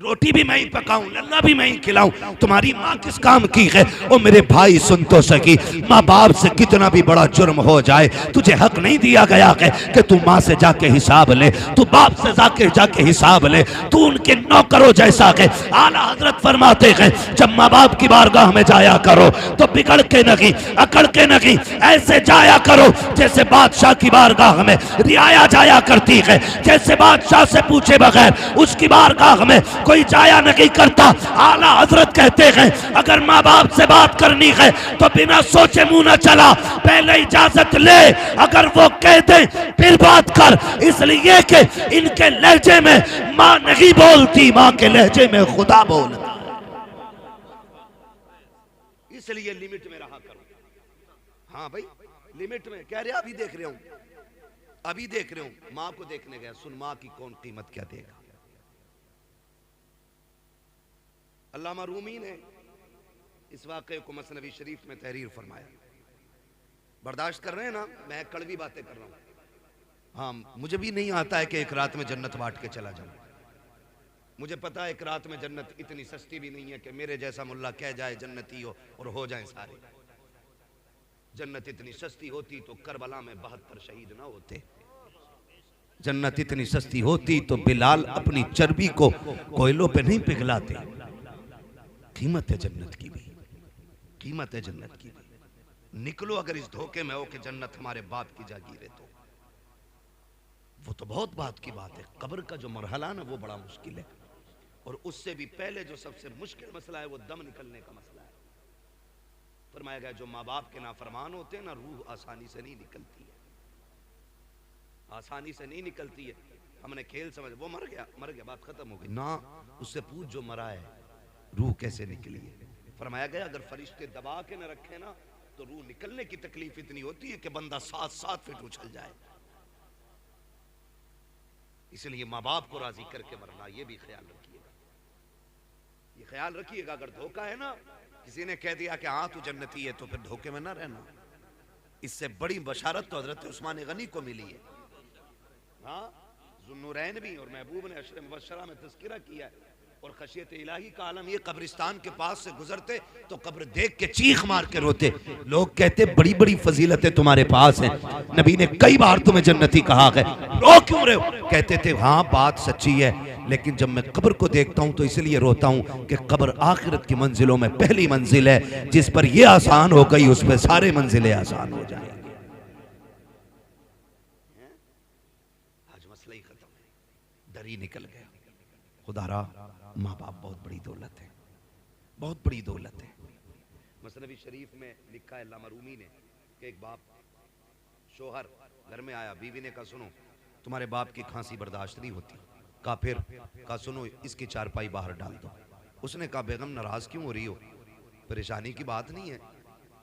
रोटी भी मैं ही पकाऊं, लल्ला भी मैं ही खिलाऊं, तुम्हारी माँ किस काम की है? ओ मेरे भाई सुन तो सकी, माँ बाप से कितना भी बड़ा जुर्म हो जाए, तुझे हक नहीं दिया गया है कि तू माँ से जाके हिसाब ले, तू बाप से जाके हिसाब ले, तू उनके नौकरों जैसा है। आला हजरत फरमाते हैं जब माँ बाप की बारगाह में जाया करो तो बिगड़ के नहीं, अकड़ के नहीं, ऐसे जाया करो जैसे बादशाह की बारगाह में रियाया जाया करती है, जैसे बादशाह से पूछे बगैर उसकी बारगाह में कोई जाया नहीं करता। आला हजरत कहते हैं अगर माँ बाप से बात करनी है तो बिना सोचे मुंह न चला, पहले इजाजत ले, अगर वो कह दे फिर बात कर, इसलिए कि इनके लहजे में माँ नहीं बोलती, माँ के लहजे में खुदा बोलता, इसलिए लिमिट में रहा करो। हाँ भाई, लिमिट में कह रहे अभी देख रहे हूं, अभी देख रहे हूं, मां को देखने गया, सुन मां की कौन कीमत क्या देगा। अल्लामा रूमी ने इस वाक़े को मसनवी शरीफ में तहरीर फरमाया। बर्दाश्त कर रहे हैं ना, मैं कड़वी बातें कर रहा हूं। हाँ, मुझे भी नहीं आता है कि एक रात में जन्नत बांट के चला जाऊं। मुझे पता है एक रात में जन्नत इतनी सस्ती भी नहीं है कि मेरे जैसा मुल्ला कह जाए जन्नती हो और हो जाएं सारे। जन्नत इतनी सस्ती होती तो करबला में 72 शहीद ना होते। जन्नत इतनी सस्ती होती तो बिलाल अपनी चर्बी को कोयलों पे नहीं पिघलाते। कीमत है जन्नत की भी, कीमत है जन्नत की भी। निकलो अगर इस धोखे में हो कि जन्नत हमारे बाप की जागीर है तो वो तो बहुत बात की बात है। कब्र का जो मरहला ना वो बड़ा मुश्किल है, और उससे भी पहले जो सबसे मुश्किल मसला है वो दम निकलने का मसला है। फरमाया गया जो माँ बाप के नाफरमान होते हैं ना, रूह आसानी से नहीं निकलती है, आसानी से नहीं निकलती है। हमने खेल समझ, वो मर गया बात खत्म हो गई ना। उससे पूछ जो मरा है रूह कैसे निकली है। फरमाया गया अगर फरिश्ते दबा के न रखे ना तो रूह निकलने की तकलीफ इतनी होती है कि बंदा 7-7 फीट उछल जाए। इसलिए माँ बाप को राजी करके मरना, ये भी ख्याल रखिएगा, ये ख्याल रखिएगा। अगर धोखा है ना, किसी ने कह दिया कि हाँ तू जन्नती है, तो फिर धोखे में ना रहना। इससे बड़ी बशारत तो हजरत उस्मान गनी को मिली है। हाँ, ज़ुन्नुरैन भी और महबूब ने अशर मुबश्शरा में तज़किरा किया है। और खशियत इलाही का आलम ये, कब्रिस्तान के पास से गुजरते तो कब्र देख के चीख मार के रोते। लोग कहते बड़ी बड़ी फजीलतें तुम्हारे पास हैं, नबी ने कई बार तुम्हें जन्नती कहा है, रो क्यों रहे हो? कहते थे हाँ बात सच्ची है, लेकिन जब मैं कब्र को देखता हूं तो इसलिए रोता हूं कि कब्र आखिरत की मंजिलों में पहली मंजिल है, जिस पर यह आसान हो गई उस पर सारे मंजिलें आसान हो जाएंगी। आज मसला ही खत्म है, डर ही निकल गया। खुदारा माँ बाप बहुत बड़ी दौलत है, बहुत बड़ी दौलत है। मसनवी शरीफ में लिखा है अल्लामा रूमी ने कि एक बाप शोहर घर में आया, बीवी ने कहा सुनो तुम्हारे बाप की खांसी बर्दाश्त नहीं होती। कहा फिर? कहा सुनो इसकी चारपाई बाहर डाल दो। उसने कहा बेगम नाराज क्यों हो रही हो? परेशानी की बात नहीं है,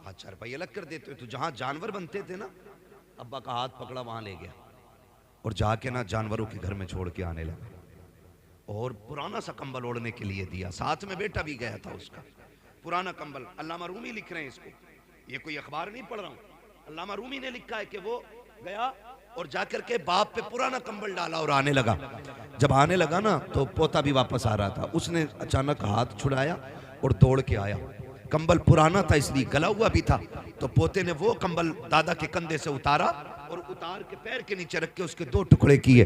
हाथ चारपाई अलग कर देते हो। तो जहां जानवर बनते थे ना, अब्बा का हाथ पकड़ा वहां ले गया और जाके ना जानवरों के घर में छोड़ के आने लगा, और पुराना सा कंबल ओढ़ने के लिए दिया। साथ में बेटा भी गया था उसका, पुराना कंबल। अल्लामा रूमी लिख रहे हैं इसको, ये कोई अखबार नहीं पढ़ रहा हूं, अल्लामा रूमी ने लिखा है कि वो गया और जाकर के बाप पे पुराना कंबल डाला और आने लगा। जब आने लगा ना तो पोता भी वापस आ रहा था। उसने अचानक हाथ छुड़ाया और दौड़ के आया। कंबल पुराना था इसलिए गला हुआ भी था, तो पोते ने वो कंबल दादा के कंधे से उतारा और उतार के पैर के नीचे रख के उसके 2 टुकड़े किए।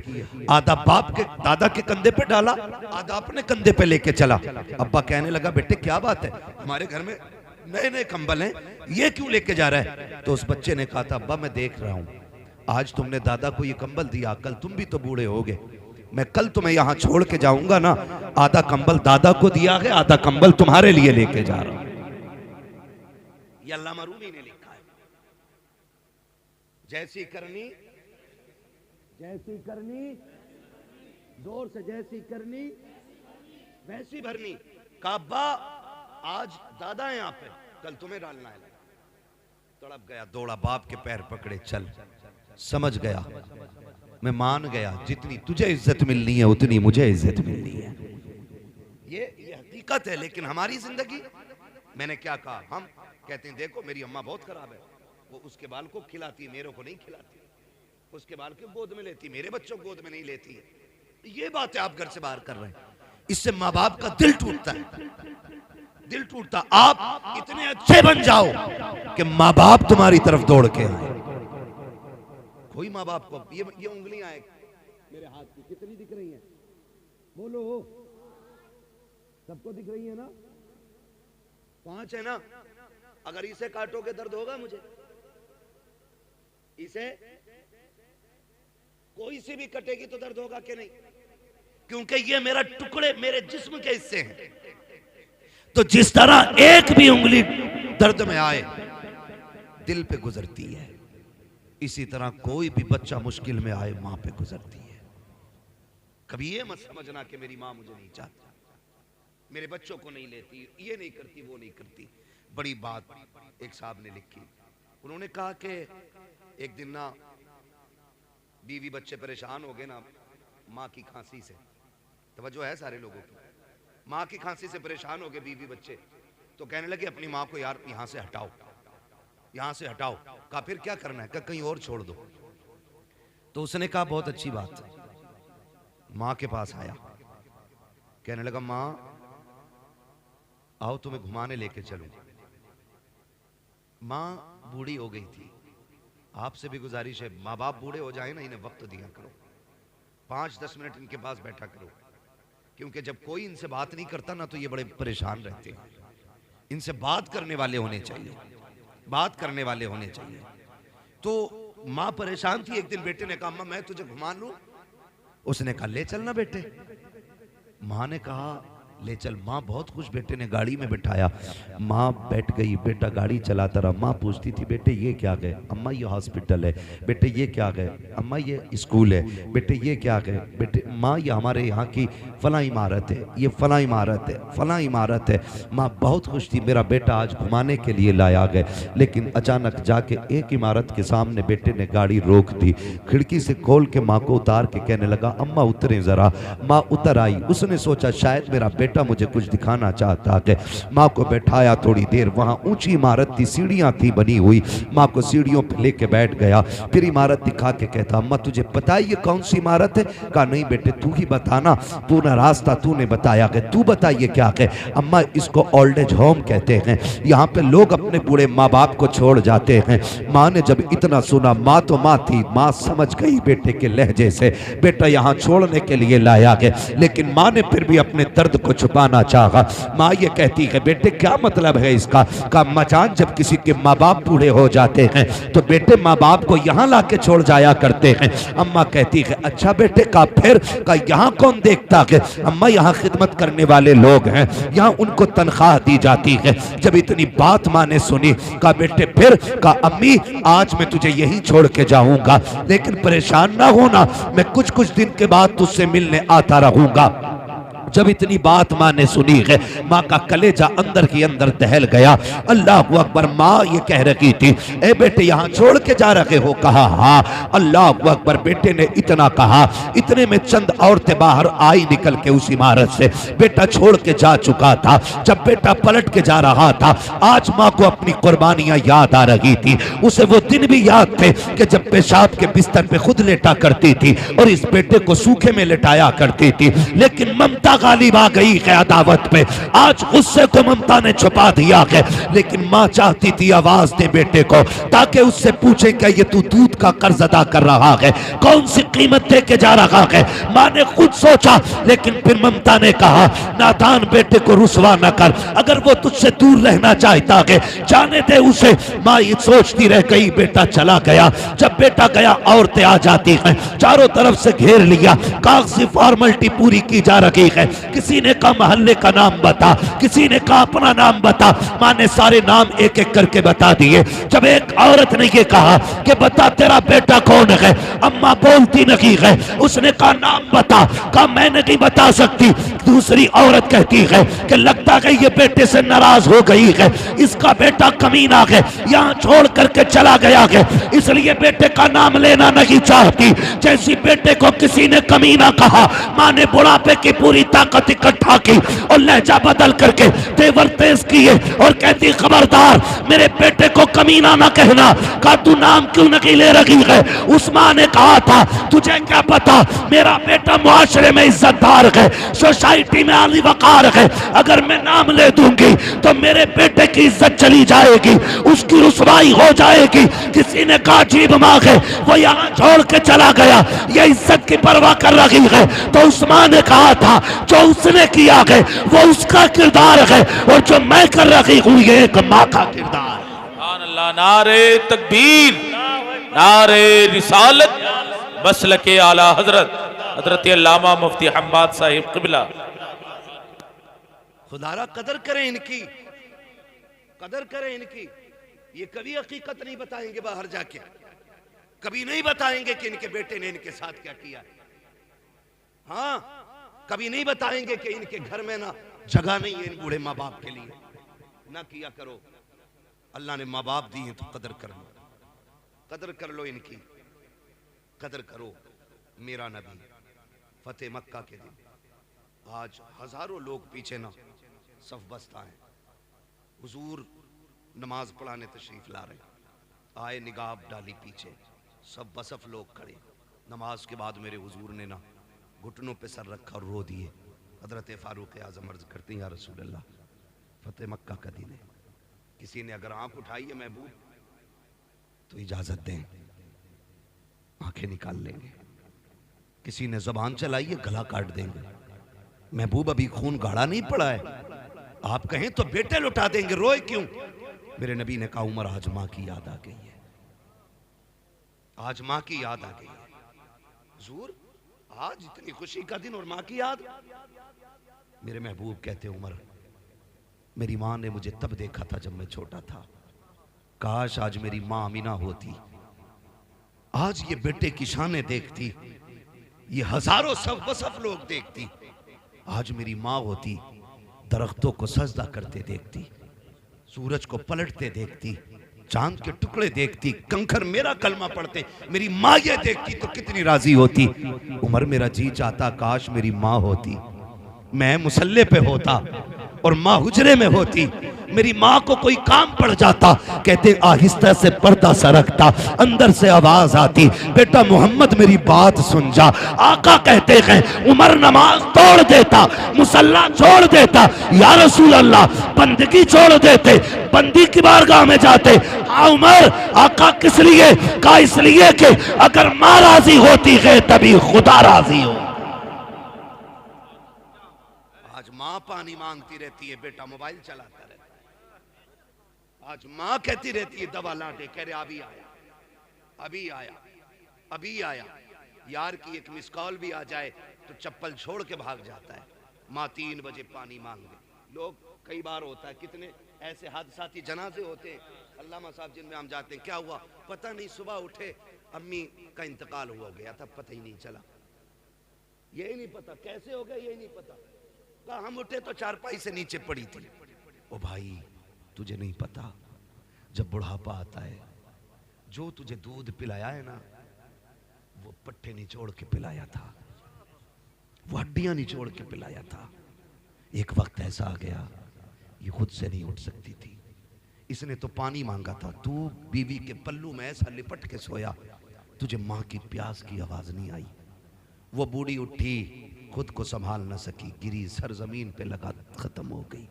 आधा बाप के दादा के कंधे पे डाला, आधा अपने कंधे पे लेके चला। अब्बा कहने लगा बेटे क्या बात है, हमारे घर में नए नए कंबल हैं, ये क्यों लेके जा रहा है? तो उस बच्चे ने कहा था अब्बा मैं देख रहा हूँ आज तुमने दादा को ये कंबल दिया, कल तुम भी तो बूढ़े होगे, मैं कल तुम्हें यहाँ छोड़ के जाऊंगा ना, आधा कंबल दादा को दिया है, आधा कंबल तुम्हारे लिए लेके जा रहा हूं। ये अल्लामा रूमी ने लिखा है। जैसी करनी जोर से, जैसी करनी वैसी भरनी। काबा आज दादा है यहाँ पे, कल तुम्हें डालना है। तड़प गया, दौड़ा, बाप के पैर पकड़े, चल। समझ गया, मैं मान गया, जितनी तुझे इज्जत मिलनी है उतनी मुझे इज्जत मिलनी है। ये हकीकत है। लेकिन हमारी जिंदगी, मैंने क्या कहा, हम कहते हैं देखो मेरी अम्मा बहुत खराब है, वो उसके बाल को खिलाती, मेरे को नहीं खिलाती, उसके बाल को गोद में लेती, मेरे बच्चों को गोद में नहीं लेती है। ये बातें आप घर से बाहर कर रहे हैं, इससे माँ बाप का दिल टूटता है, दिल टूटता। आप इतने अच्छे बन जाओ कि माँ बाप तुम्हारी तरफ दौड़ के आए। कोई माँ बाप को ये उंगलियां मेरे हाथ की कितनी दिख रही हैं? बोलो, सबको दिख रही है ना? 5 है ना? अगर इसे काटोगे दर्द होगा मुझे? इसे कोई सी भी कटेगी तो दर्द होगा कि नहीं? क्योंकि ये मेरा टुकड़े, मेरे जिस्म के हिस्से हैं। तो जिस तरह एक भी उंगली दर्द में आए दिल पे गुजरती है, इसी तरह कोई भी बच्चा मुश्किल में आए मां पे गुजरती है। कभी ये मत समझना कि मेरी मां मुझे नहीं चाहती, मेरे बच्चों को नहीं लेती, ये नहीं करती, वो नहीं करती। बड़ी बात एक साहब ने लिखी, उन्होंने कहा कि एक दिन ना बीवी बच्चे परेशान हो गए ना माँ की खांसी से। तवज्जो है सारे लोगों की? माँ की खांसी से परेशान हो गए बीवी बच्चे, तो कहने लगे अपनी माँ को यार यहाँ से हटाओ, यहाँ से हटाओ। कहा फिर क्या करना है? कहा कहीं और छोड़ दो। तो उसने कहा बहुत अच्छी बात। माँ के पास आया, कहने लगा माँ आओ तुम्हें घुमाने लेके चलूं। माँ बूढ़ी हो गई थी, आपसे भी गुजारिश है माँ बाप बूढ़े हो जाए ना इन्हें वक्त दिया करो, 5-10 मिनट इनके पास बैठा करो, क्योंकि जब कोई इनसे बात नहीं करता ना तो ये बड़े परेशान रहते हैं। इनसे बात करने वाले होने चाहिए, बात करने वाले होने चाहिए। तो माँ परेशान थी। एक दिन बेटे ने कहा अम्मा मैं तुझे घुमा लूं? उसने कहा ले चलना बेटे। माँ ने कहा ले चल। माँ बहुत खुश, बेटे ने गाड़ी में बिठाया, माँ बैठ गई, बेटा गाड़ी चलाता रहा। माँ पूछती थी बेटे ये क्या गए? अम्मा ये हॉस्पिटल है। बेटे ये क्या गए? अम्मा ये स्कूल है। बेटे ये क्या गए? बेटे माँ ये हमारे यहाँ की फलां इमारत है, ये फलां इमारत है, फलां इमारत है। माँ बहुत खुश थी, मेरा बेटा आज घुमाने के लिए लाया गए। लेकिन अचानक जाके एक इमारत के सामने बेटे ने गाड़ी रोक दी, खिड़की से खोल के माँ को उतार के कहने लगा अम्मा उतरे जरा। माँ उतर आई। उसने सोचा शायद मेरा बेटा मुझे कुछ दिखाना चाहता है। माँ को बैठाया, थोड़ी देर वहां ऊंची इमारत थी, सीढ़ियां थी बनी हुई। माँ को सीढ़ियों पे लेके बैठ गया, फिर इमारत दिखा के कहता अम्मा तुझे पता है ये कौन सी इमारत है? कहा नहीं बेटे तू ही बताना, पूरा रास्ता तूने बताया है, तू बताइए क्या है? अम्मा इसको ओल्ड एज होम कहते हैं, यहाँ पे लोग अपने बूढ़े माँ बाप को छोड़ जाते हैं। माँ ने जब इतना सुना, माँ तो माँ थी, माँ समझ गई बेटे के लहजे से बेटा यहाँ छोड़ने के लिए लाया गया। लेकिन माँ ने फिर भी अपने दर्द को छुपाना चाहा। माँ ये कहती है बेटे क्या मतलब है इसका? का मचान जब किसी के माँ बाप बूढ़े हो जाते हैं तो बेटे माँ बाप को यहाँ लाके छोड़ जाया करते हैं। अम्मा कहती है अच्छा बेटे का फिर? का यहाँ कौन देखता है? अम्मा यहाँ खिदमत करने वाले लोग हैं, यहाँ उनको तनख्वाह दी जाती है। जब इतनी बात माँ ने सुनी, का बेटे फिर? का अम्मी आज मैं तुझे यहीं छोड़ के जाऊंगा, लेकिन परेशान ना होना, मैं कुछ कुछ दिन के बाद तुझसे मिलने आता रहूंगा। जब इतनी बात माँ ने सुनी है, माँ का कलेजा अंदर ही अंदर दहल गया। अल्लाह अकबर। माँ ये कह रही थी ए बेटे यहाँ छोड़ के जा रहे हो? कहा हाँ। अल्लाह अकबर। बेटे ने इतना कहा, इतने में चंद औरतें बाहर आई निकल के उस इमारत से। बेटा छोड़ के जा चुका था। जब बेटा पलट के जा रहा था, आज माँ को अपनी कुर्बानियां याद आ रही थी। उसे वो दिन भी याद थे कि जब पेशाब के बिस्तर पे खुद लेटा करती थी और इस बेटे को सूखे में लेटाया करती थी। लेकिन ममता गालिब आ गई है अदावत पे। आज गुस्से को ममता ने छुपा दिया है, लेकिन माँ चाहती थी आवाज दे बेटे को, ताकि उससे पूछे क्या ये तू दूध का कर्ज अदा कर रहा है, कौन सी कीमत दे के जा रहा है। माँ ने खुद सोचा, लेकिन फिर ममता ने कहा नादान बेटे को रुसवा न कर, अगर वो तुझसे दूर रहना चाहता है जाने दे उसे। माँ ये सोचती रह गई, बेटा चला गया। जब बेटा गया औरतें आ जाती हैं, चारों तरफ से घेर लिया, कागजी फॉर्मेलिटी पूरी की जा रही है। किसी ने कहा मोहल्ले का नाम बता, किसी ने कहा अपना नाम बता। माँ ने सारे नाम एक एक करके बता दिए। जब एक औरत ने ये कहा कि बता तेरा बेटा कौन है, अम्मा बोलती नहीं है। उसने कहा नाम बता, कहा मैं नहीं बता सकती। दूसरी औरत कहती है कि लगता है ये बेटे से नाराज हो गई है, इसका बेटा कमीना है, यहाँ छोड़ करके चला गया है, इसलिए बेटे का नाम लेना नहीं चाहती। जैसी बेटे को किसी ने कमीना कहा, माँ ने बुढ़ापे की पूरी ताकत इकट्ठा की और लहजा बदल करके तेवर तेज किए और कहती खबरदार मेरे बेटे को कमीना ना कहना। कहा तू नाम क्यों नहीं ले रही है? उस माँ ने कहा था तुझे क्या पता, मेरा बेटा मुआशरे में इज्जतदार है, सोसाइटी में आली वकार है, अगर मैं नाम ले दूंगी तो मेरे बेटे की इज्जत चली जाएगी, उसकी रुसवाई हो जाएगी। किसी ने कहा अजीब माँ है, वो यहाँ छोड़ के चला गया, ये इज्जत की परवाह कर रही है। तो उस माँ ने कहा था जो उसने किया है वो उसका किरदार है, और जो मैं कर रही हूँ ये एक माँ का किरदार। अल्लाह। नारे तकबीर, नारे रिसालत, मसलके आला हजरत हजरत अल्लामा मुफ्ती हम्माद साहिब क़िबला। खुदारा कदर करें इनकी, कदर करें इनकी। ये कभी हकीकत नहीं बताएंगे बाहर जाके, कभी नहीं बताएंगे कि इनके बेटे ने इनके साथ क्या किया। हाँ, कभी नहीं बताएंगे कि इनके घर में ना जगह नहीं है इन बूढ़े माँ बाप के लिए। ना किया करो, अल्लाह ने माँ बाप दिए तो कदर करना। कदर कर लो इनकी, कदर करो। मेरा नबी फतेह मक्का के दिन आज हजारों लोग पीछे ना सफ बस्ता है, हुजूर नमाज पढ़ाने तशरीफ ला रहे, आए निगाह डाली पीछे, सब बसफ लोग खड़े। नमाज के बाद मेरे हुजूर ने ना घुटनों पे सर रखा और रो दिए। हजरत फारूक आजम अर्ज करते हैं, या रसूल अल्लाह, फतेह मक्का का दिन है, किसी ने अगर आंख उठाई है महबूब तो इजाजत दें, आंखें निकाल लेंगे। किसी ने जबान चलाई है, गला काट देंगे। महबूब अभी खून गाढ़ा नहीं पड़ा है, आप कहें तो बेटे लुटा देंगे, रोए क्यों? मेरे नबी ने कहा, उमर आज मां की याद आ गई है, आज मां की याद आ गई है। हुजूर आज इतनी खुशी का दिन और मां की याद। मेरे महबूब कहते, उमर मेरी मां ने मुझे तब देखा था जब मैं छोटा था, काश आज मेरी मां अमीना होती, आज ये बेटे की शानें देखती, ये हजारों सब बसफ लोग देखती, आज मेरी मां होती, दरख्तों को सजदा करते देखती, सूरज को पलटते देखती, चांद के टुकड़े देखती, कंकर मेरा कलमा पढ़ते, मेरी मां ये देखती तो कितनी राजी होती। उमर मेरा जी चाहता काश मेरी मां होती, मैं मुसल्ले पे होता और मां हुजरे में होती, मेरी मां को कोई काम पड़ जाता, कहते आहिस्ता से पर्दा सरकता, अंदर से आवाज आती, बेटा मोहम्मद मेरी बात सुन जा। आका कहते हैं उमर नमाज तोड़ देता, मुसल्ला छोड़ देता, या रसूल अल्लाह बंदगी छोड़ देते, बंदी की बारगाह में जाते। हाँ उमर, आका किस लिए? कहा इसलिए कि अगर मां राजी होती है तभी खुदा राजी हो। आज मां पानी मांगती रहती है, बेटा मोबाइल चलाता रहता है। आज मां कहती रहती है दवा ला दे, कह रहे अभी आया, अभी आया, अभी आया। यार की एक मिस कॉल भी आ जाए तो चप्पल छोड़ के भाग जाता है। मां 3 बजे पानी मांगे। लोग कई बार होता है, कितने ऐसे हादसाती जनाजे होते हैं, अल्लामा साहब जिनमें हम जाते हैं, क्या हुआ पता नहीं, सुबह उठे अम्मी का इंतकाल हुआ गया था, पता ही नहीं चला, यही नहीं पता कैसे हो गया, यही नहीं पता। कहा हम उठे तो चारपाई से नीचे पड़ी थी। ओ भाई तुझे नहीं पता, जब बुढ़ापा आता है, जो तुझे दूध पिलाया है ना, वो पट्टे निचोड़ के पिलाया था, वो हड्डियां निचोड़ के पिलाया था। एक वक्त ऐसा आ गया ये खुद से नहीं उठ सकती थी, इसने तो पानी मांगा था, तू बीवी के पल्लू में ऐसा लिपट के सोया, तुझे मां की प्यास की आवाज नहीं आई। वो बूढ़ी उठी, खुद को संभाल न सकी, गिरी, सर जमीन पे लगा, खत्म हो गई।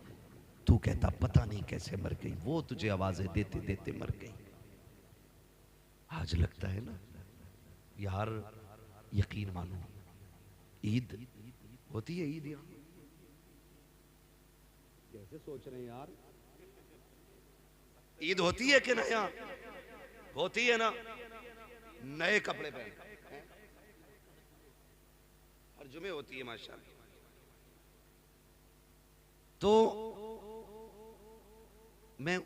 तू कहता पता नहीं कैसे मर गई, वो तुझे आवाजें देते देते मर गई। आज लगता है ना यार, यकीन मानो ईद होती है, ईद यहाँ कैसे सोच रहे हैं यार, ईद होती है कि नहीं? होती है ना, नए कपड़े पहन हर जुमे होती है माशाअल्लाह। तो मैं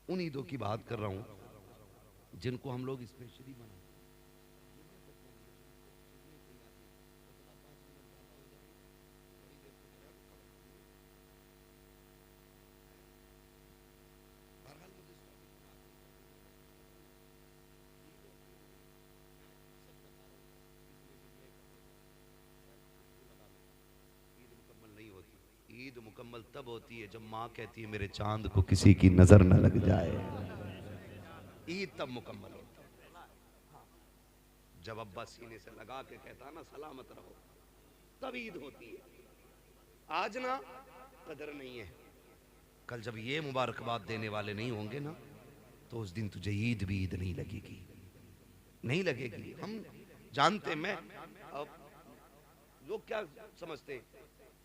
उन ईदों की बात कर रहा हूं जिनको हम लोग स्पेशली मनाते हैं। ईद मुकम्मल तब होती है जब माँ कहती है मेरे चांद को किसी की नजर न लग जाए। ईद तब मुकम्मल होती है जब अब्बा सीने से लगा के कहता ना सलामत रहो, तब ईद होती है। आज ना कदर नहीं है, कल जब ये मुबारकबाद देने वाले नहीं होंगे ना, तो उस दिन तुझे ईद भी ईद नहीं लगेगी, नहीं लगेगी। हम जानते, मैं अब लोग क्या समझते,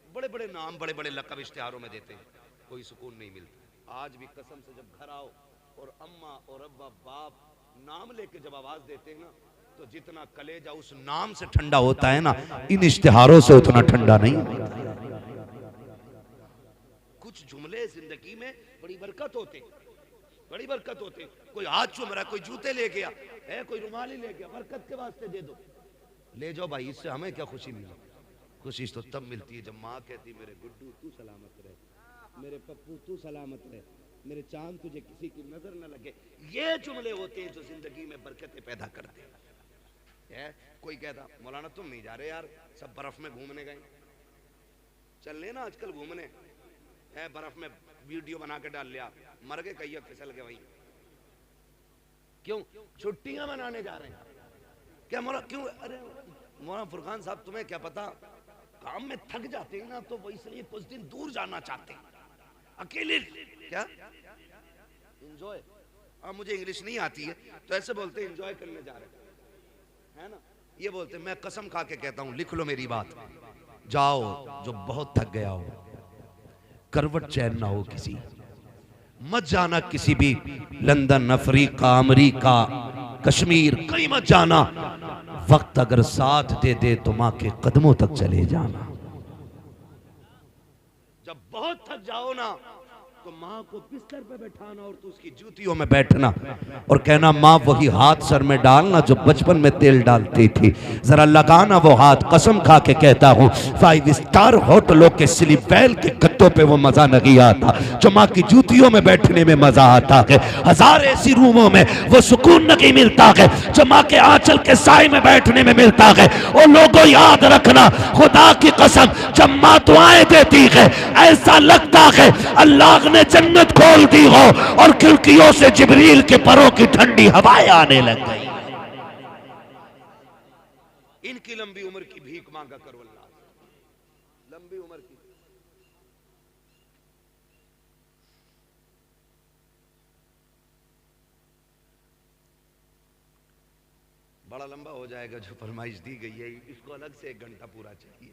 बड़े बड़े नाम, बड़े बड़े लक़ब इश्तिहारों में देते हैं, कोई सुकून नहीं मिलता। आज भी कसम से जब घर आओ और अम्मा और अब्बा बाप नाम लेके जब आवाज देते हैं ना, तो जितना कलेजा उस नाम से ठंडा होता है ना, इन इश्तिहारों से उतना ठंडा नहीं होता। कुछ जुमले जिंदगी में बड़ी बरकत होते, बड़ी बरकत होते। कोई हाथ चूम रहा, कोई जूते ले गया है, कोई रुमाल ही ले गया, बरकत के वास्ते दे दो, ले जाओ भाई, इससे हमें क्या खुशी मिली? खुशी तो तब मिलती है जब माँ कहती मेरे गुड्डू तू सलामत रहे, मेरे पप्पू तू सलामत रहे, मेरे चांद तुझे किसी की नजर न लगे। ये जुमले होते हैं जो जिंदगी में बरकतें पैदा करते हैं। कोई कहता मौलाना तुम नहीं जा रहे यार, सब बर्फ में घूमने गए। चल लेना आजकल घूमने, बर्फ में वीडियो बना के डाल लिया, मर गए कहीं फिसल के वहीं। क्यों छुट्टियां मनाने जा रहे हैं क्या मौलाना? क्यों? अरे मौलाना फुरकान साहब तुम्हें क्या पता, काम में थक जाते हैं ना तो वो इसलिए कुछ दिन दूर जाना चाहते हैं, अकेले। क्या एंजॉय? मुझे इंग्लिश नहीं आती है तो ऐसे बोलते एंजॉय करने जा रहे हैं ना। ये बोलते मैं कसम खा के कहता हूं, लिख लो मेरी बात, जाओ जो बहुत थक गया हो, करवट चैन ना हो किसी, मत जाना किसी भी लंदन, अफ्रीका, अमेरिका, कश्मीर, कहीं मत जाना। वक्त अगर साथ दे दे तो मां के कदमों तक चले जाना। जब बहुत थक जाओ ना तो माँ को बिस्तर पे बैठाना और तो उसकी जूतियों में बैठना और कहना माँ वही हाथ सर में डालना जो बचपन में तेल डालती थी, जरा लगाना वो हाथ। कसम खा के कहता हूँ 5 स्टार होटलों के स्लीप वेल के गद्दों पे वो मजा नहीं आता जो माँ की जूतियों में बैठने में मजा आता है। 1000 ऐसी रूमों में वो सुकून नहीं मिलता है जो माँ के आंचल के साए में बैठने में मिलता है। और लोगों याद रखना, खुदा की कसम, जब माँ दुआएं देती है ऐसा लगता है अल्लाह ने जन्नत खोल दी हो और खिड़कियों से जिब्रील के परों की ठंडी हवाएं आने लग गई। इनकी लंबी उम्र की भीख मांगा करो अल्लाह, लंबी उम्र की। बड़ा लंबा हो जाएगा जो फरमाइश दी गई है, इसको अलग से 1 घंटा पूरा चाहिए।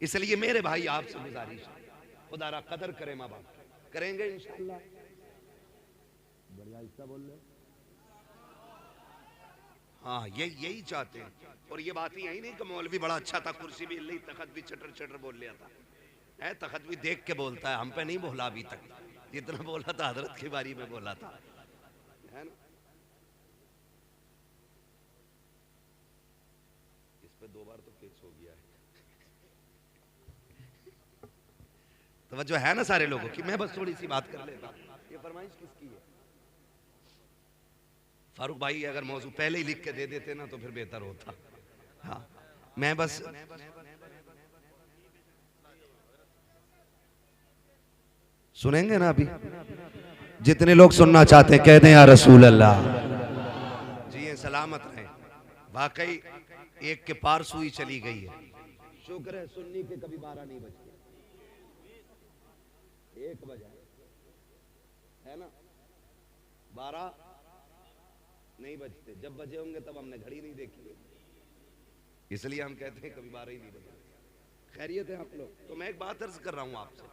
इसलिए मेरे भाई आपसे गुजारिश है, खुदा कदर करे माँ बाप, करेंगे इंशाअल्लाह। बढ़िया हिस्सा बोल रहे। हाँ यही चाहते हैं। और ये बात ही यही नहीं कि मौलवी बड़ा अच्छा था, कुर्सी भी हिल, तखत भी चटर चटर बोल लिया था। तखत भी देख के बोलता है, हम पे नहीं बोला अभी तक, जितना बोला था हजरत की बारी में बोला था, है ना। इस पे 2 बार तो फिक्स हो गया है। तो जो है ना सारे लोगों की, मैं बस थोड़ी सी बात कर लेता। ये फरमाइश किसकी है? फारूक भाई अगर मौजू पहले ही लिख के दे देते ना तो फिर बेहतर होता। हाँ मैं बस सुनेंगे ना अभी, जितने लोग सुनना चाहते हैं कह दें या रसूल अल्लाह। जी ये सलामत रहे। वाकई एक के पार सुई चली गई है, शुक्र है सुन्नी के कभी 12 नहीं बजे, 1 बजा है ना, 12 नहीं बजते। जब बजे होंगे तब हमने घड़ी नहीं देखी, इसलिए हम कहते हैं कभी 12 ही नहीं बजे। खैरियत है आप लोग? तो मैं एक बात अर्ज कर रहा हूँ आपसे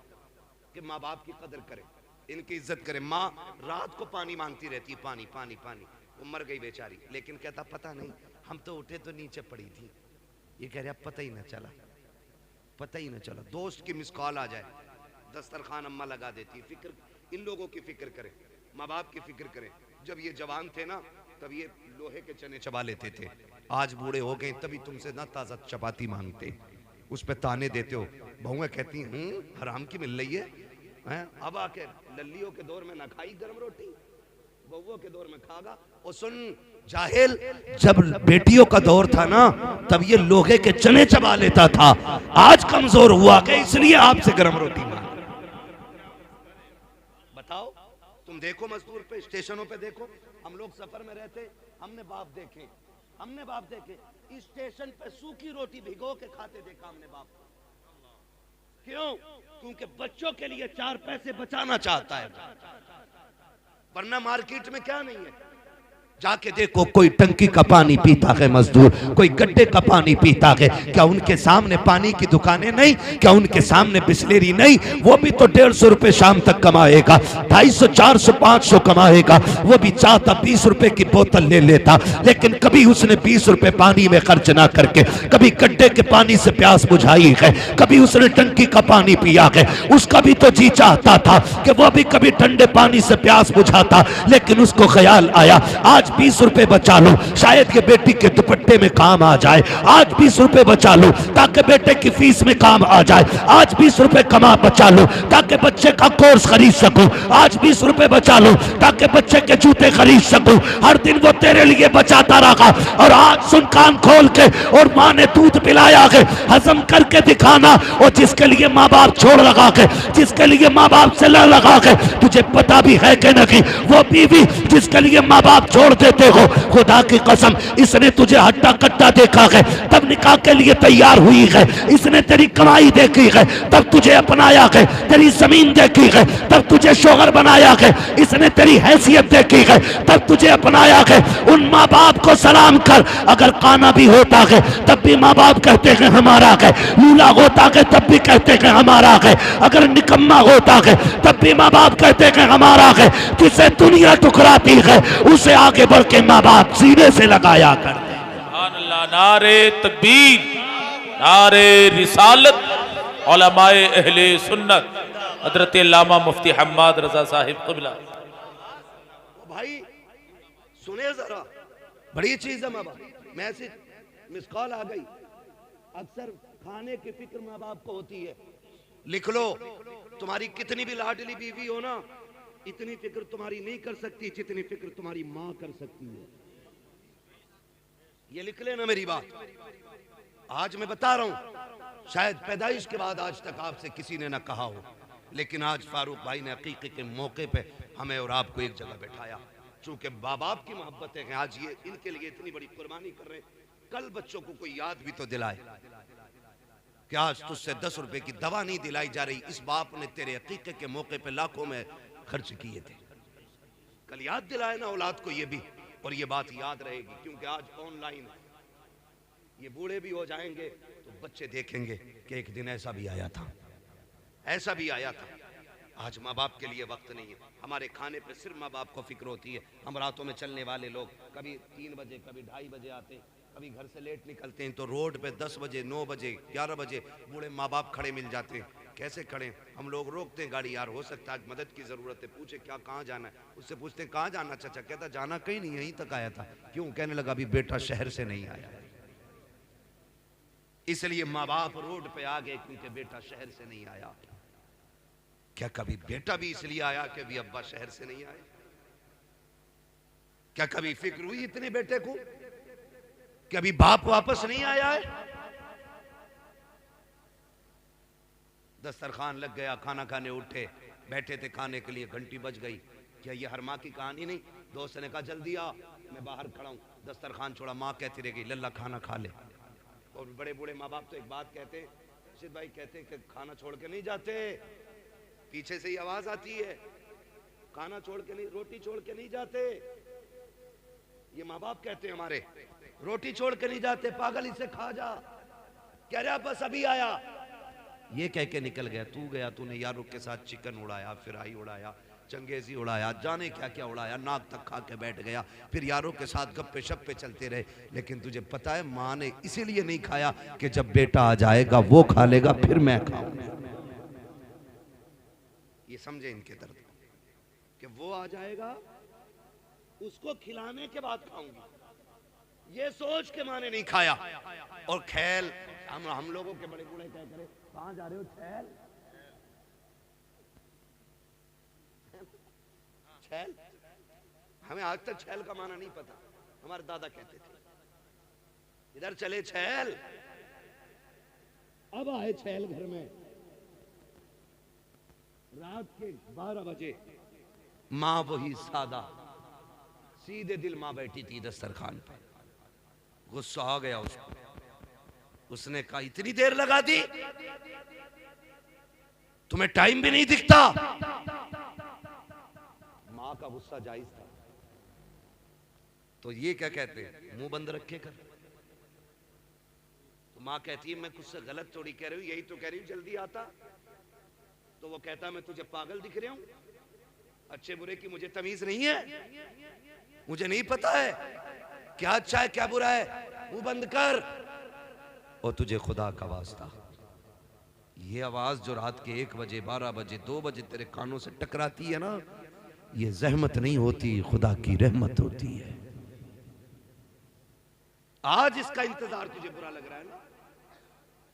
कि माँ बाप की कदर करें, इनकी इज्जत करें। माँ रात को पानी मांगती रहती, पानी पानी पानी, वो मर गई बेचारी, लेकिन कहता पता नहीं हम तो उठे तो नीचे पड़ी थी। ये कह रहा पता ही ना चला, पता ही ना चला। दोस्त की मिस कॉल आ जाए, दस्तरखान अम्मा लगा देती है। फिक्र, इन लोगों की फिक्र करें, माँ बाप की फिक्र करें। जब ये जवान थे ना तब ये लोहे के चने चबा लेते थे, आज बूढ़े हो गए तभी तुमसे ना ताज़ा चपाती मांगते, उस पे ताने देते हो। बहुएं कहती हराम की मिल रही है। अब आके लल्लियों के दौर में ना खाई गर्म रोटी, बहुओं के दौर में खागा। और सुन जाहिल, जब बेटियों का दौर था ना तब ये लोहे के चने चबा लेता था, आज कमजोर हुआ कि इसलिए आपसे गर्म रोटी मांग। बताओ, तुम देखो मजदूर पे, स्टेशनों पे देखो, हम लोग सफर में रहते, हमने बाप देखे, स्टेशन पे सूखी रोटी भिगो के खाते देखा हमने बाप। क्यों? क्योंकि बच्चों के लिए 4 पैसे बचाना चाहता है, वरना मार्केट में क्या नहीं है। जाके देखो, कोई टंकी का पानी पीता है मजदूर, कोई गड्ढे का पानी पीता है। क्या उनके सामने पानी की दुकानें नहीं? क्या उनके सामने बिस्लेरी नहीं? वो भी तो 150 रुपए शाम तक कमाएगा, 250, 400, 500 कमाएगा। वो भी चाहता 20 रुपए की बोतल ले लेता, लेकिन कभी उसने 20 रुपए पानी में खर्च ना करके कभी गड्ढे के पानी से प्यास बुझाई है, कभी उसने टंकी का पानी पिया है। उसका भी तो जी चाहता था कि वो भी कभी ठंडे पानी से प्यास बुझाता, लेकिन उसको ख्याल आया आज 20 रुपए बचा लो, शायद ये बेटी के दुपट्टे में काम आ जाए। आज 20 रुपए बचा लो ताकि बेटे की फीस में काम आ जाए। आज 20 रुपए कमा बचा लो ताकि बच्चे का कोर्स खरीद सकूं। आज 20 रुपए बचा लो ताकि बच्चे के जूते खरीद सकूं। हर दिन वो तेरे लिए बचाता रहा और आज सुन कान खोल के, और माँ ने दूध पिलाया के हजम करके दिखाना, और जिसके लिए माँ बाप छोड़ लगा के, जिसके लिए माँ बाप से लड़ लगा के, तुझे पता भी है कि नहीं वो बीवी जिसके लिए माँ बाप छोड़ देते हो, खुदा की कसम इसने तुझे हट्टा कट्टा देखा है तब निकाह के लिए तैयार हुई है। इसने तेरी कमाई देखी है तब तुझे अपनाया है, तेरी जमीन देखी है तब तुझे शोहर बनाया है, इसने तेरी हैसियत देखी है तब तुझे अपनाया है। उन माँ बाप को सलाम कर, अगर काना भी होता है तब भी माँ बाप कहते हैं हमारा है, लूला होता है तब भी कहते हैं हमारा है, अगर निकम्मा होता है तब भी माँ बाप कहते हैं हमारा है। जिसे दुनिया ठुकराती है उसे आगे बढ़ के माँ बाप सीने से लगाया करते हैं। सुभान अल्लाह, नारे तकबीर, नारे रिसालत, उलमाए अहले सुन्नत हजरत अल्लामा मुफ्ती हम्माद रजा साहिब क़िबला। भाई सुने जरा, बड़ी चीज है माँ बाप। मैसेज मिस कॉल आ गई। अक्सर खाने की फिक्र माँ बाप को होती है। लिख लो, तुम्हारी कितनी भी लाडली बीवी हो ना, इतनी फिक्र तुम्हारी नहीं कर सकती जितनी फिक्र तुम्हारी माँ कर सकती है। ये लिख लेना मेरी बात। आज मैं बता रहा हूं, शायद पैदाइश के बाद आज तक आपसे किसी ने ना कहा हो, लेकिन आज फारूक भाई ने अकीके के मौके पे हमें और आपको एक जगह बैठाया। चूंकि माँ बाप की मोहब्बतें हैं, आज ये इनके लिए इतनी बड़ी कुर्बानी कर रहे हैं। कल बच्चों को कोई याद भी तो दिलाए कि आज तुझसे 10 रुपए की दवा नहीं दिलाई जा रही, इस बाप ने तेरे अकीके के मौके पे लाखों में खर्च किए थे। कल याद दिलाए ना औलाद को ये भी, और ये बात याद रहेगी। क्योंकि आज ऑनलाइन ये बूढ़े भी हो जाएंगे तो बच्चे देखेंगे कि एक दिन ऐसा भी आया था, ऐसा भी आया था। आज माँ बाप के लिए वक्त नहीं है। हमारे खाने पे सिर्फ माँ बाप को फिक्र होती है। हम रातों में चलने वाले लोग कभी 3 बजे कभी 2:30 बजे आते हैं, कभी घर से लेट निकलते हैं तो रोड पे 10 बजे 9 बजे 11 बजे बूढ़े माँ बाप खड़े मिल जाते हैं। कैसे खड़े? हम लोग रोकते हैं गाड़ी, यार हो सकता है आज मदद की जरूरत है। पूछे क्या, कहाँ जाना है? उससे पूछते कहाँ जाना चाचा? कहता जाना कहीं नहीं, यहीं तक आया था। क्यों? कहने लगा अभी बेटा शहर से नहीं आया, इसलिए माँ बाप रोड पे आ गए क्योंकि बेटा शहर से नहीं आया। क्या कभी बेटा भी इसलिए आया कि अभी अब्बा शहर से नहीं आए? क्या कभी फिक्र हुई इतने बेटे को कि अभी बाप वापस नहीं आया है? दस्तरखान लग गया, खाना खाने उठे, बैठे थे खाने के लिए, घंटी बज गई। क्या ये हर माँ की कहानी नहीं? दोस्त ने कहा जल्दी आ, मैं बाहर खड़ा हूं। दस्तरखान छोड़ा, माँ कहती रह गई लल्ला खाना खा ले। और बड़े बूढ़े माँ बाप तो एक बात कहते हैं, रशीद भाई कहते हैं कि खाना छोड़ के नहीं जाते, पीछे से ही आवाज आती है, खाना छोड़ के नहीं, रोटी छोड़ के नहीं जाते। ये माँ बाप कहते हैं हमारे, रोटी छोड़ के नहीं जाते, पागल इसे खा जा। कह रहा बस अभी आया, ये कह के निकल गया। तू गया, तूने यारों के साथ चिकन उड़ाया, फिराई उड़ाया, चंगेजी उड़ाया, जाने क्या क्या उड़ाया, नाक तक खा के बैठ गया, फिर यारों के साथ गप्पे शप्पे चलते रहे। लेकिन तुझे पता है माँ ने इसीलिए नहीं खाया कि जब बेटा आ जाएगा वो खा लेगा, फिर मैं खाऊंगा। ये समझे इनके दर्द कि वो आ जाएगा उसको खिलाने के बाद खाऊंगा, ये सोच के माँ ने नहीं खाया। और खैल हम लोगों के बड़े बूढ़े क्या करे, कहां जा रहे हो? छैल छैल, हमें आज तक छैल का माना नहीं पता। हमारे दादा कहते थे इधर चले छैल। अब आए छैल घर में, रात के 12 बजे, माँ वही सादा सीधे दिल माँ बैठी थी दस्तरखान पे। गुस्सा आ गया उसको, उसने कहा इतनी देर लगा दी, तुम्हें टाइम भी नहीं दिखता। माँ का गुस्सा जायज था। तो ये क्या कहते हैं, मुंह बंद रखे कर। तो माँ कहती है मैं कुछ से गलत थोड़ी कह रही हूं, यही तो कह रही हूं जल्दी आता। तो वो कहता मैं तुझे पागल दिख रहा हूं? अच्छे बुरे की मुझे तमीज नहीं है? मुझे नहीं पता है क्या अच्छा है क्या बुरा है? मुंह बंद कर। और तुझे खुदा का वास्ता, ये आवाज जो रात के 1 बजे 12 बजे 2 बजे तेरे कानों से टकराती है ना, ये जहमत नहीं होती, खुदा की रहमत होती है। आज इसका इंतजार तुझे बुरा लग रहा है ना?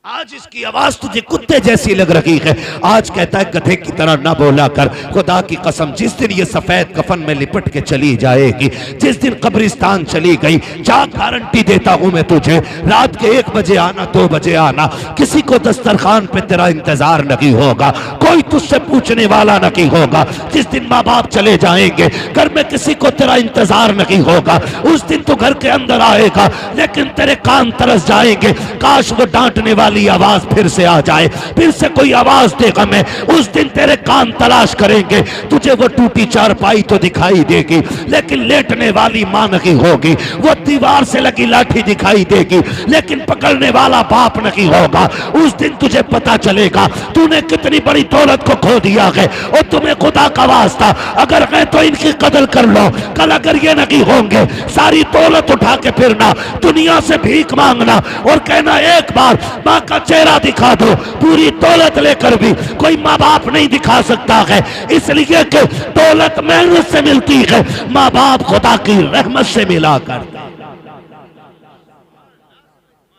आज इसकी आवाज तुझे कुत्ते जैसी लग रही है। आज कहता है गधे की तरह ना बोला कर। खुदा की कसम, जिस दिन ये सफेद कफन में लिपट के चली जाएगी, जिस दिन कब्रिस्तान चली गई, जा गारंटी देता हूं मैं तुझे, रात के 1 बजे आना, 2 बजे आना, किसी को दस्तरखान पे तेरा इंतजार नहीं होगा, कोई तुझसे पूछने वाला नहीं होगा। जिस दिन माँ बाप चले जाएंगे, घर में किसी को तेरा इंतजार नहीं होगा। उस दिन तू घर के अंदर आएगा, लेकिन तेरे कान तरस जाएंगे। काश वो डांटने वाली आवाज फिर से आ जाए, फिर से कोई आवाज देगा। मैं उस दिन तेरे कान तलाश करेंगे। तुझे वो टूटी चारपाई तो दिखाई देगी, लेकिन लेटने वाली मां नहीं होगी। वो दीवार से लगी लाठी दिखाई देगी, लेकिन पकड़ने वाला बाप नहीं होगा। उस दिन तुझे पता चलेगा तूने कितनी बड़ी दौलत को खो दिया है। और तुम्हें खुदा का वास्ता अगर है तो इनकी कदर कर लो। कल अगर ये नहीं होंगे, सारी दौलत उठा के फिरना, दुनिया से भीख मांगना और कहना एक बार मां का चेहरा दिखा दो। पूरी दौलत लेकर भी कोई माँ बाप नहीं दिखा सकता है, इसलिए कि दौलत मेहनत से मिलती है, माँ बाप खुदा की रहमत से मिला करता।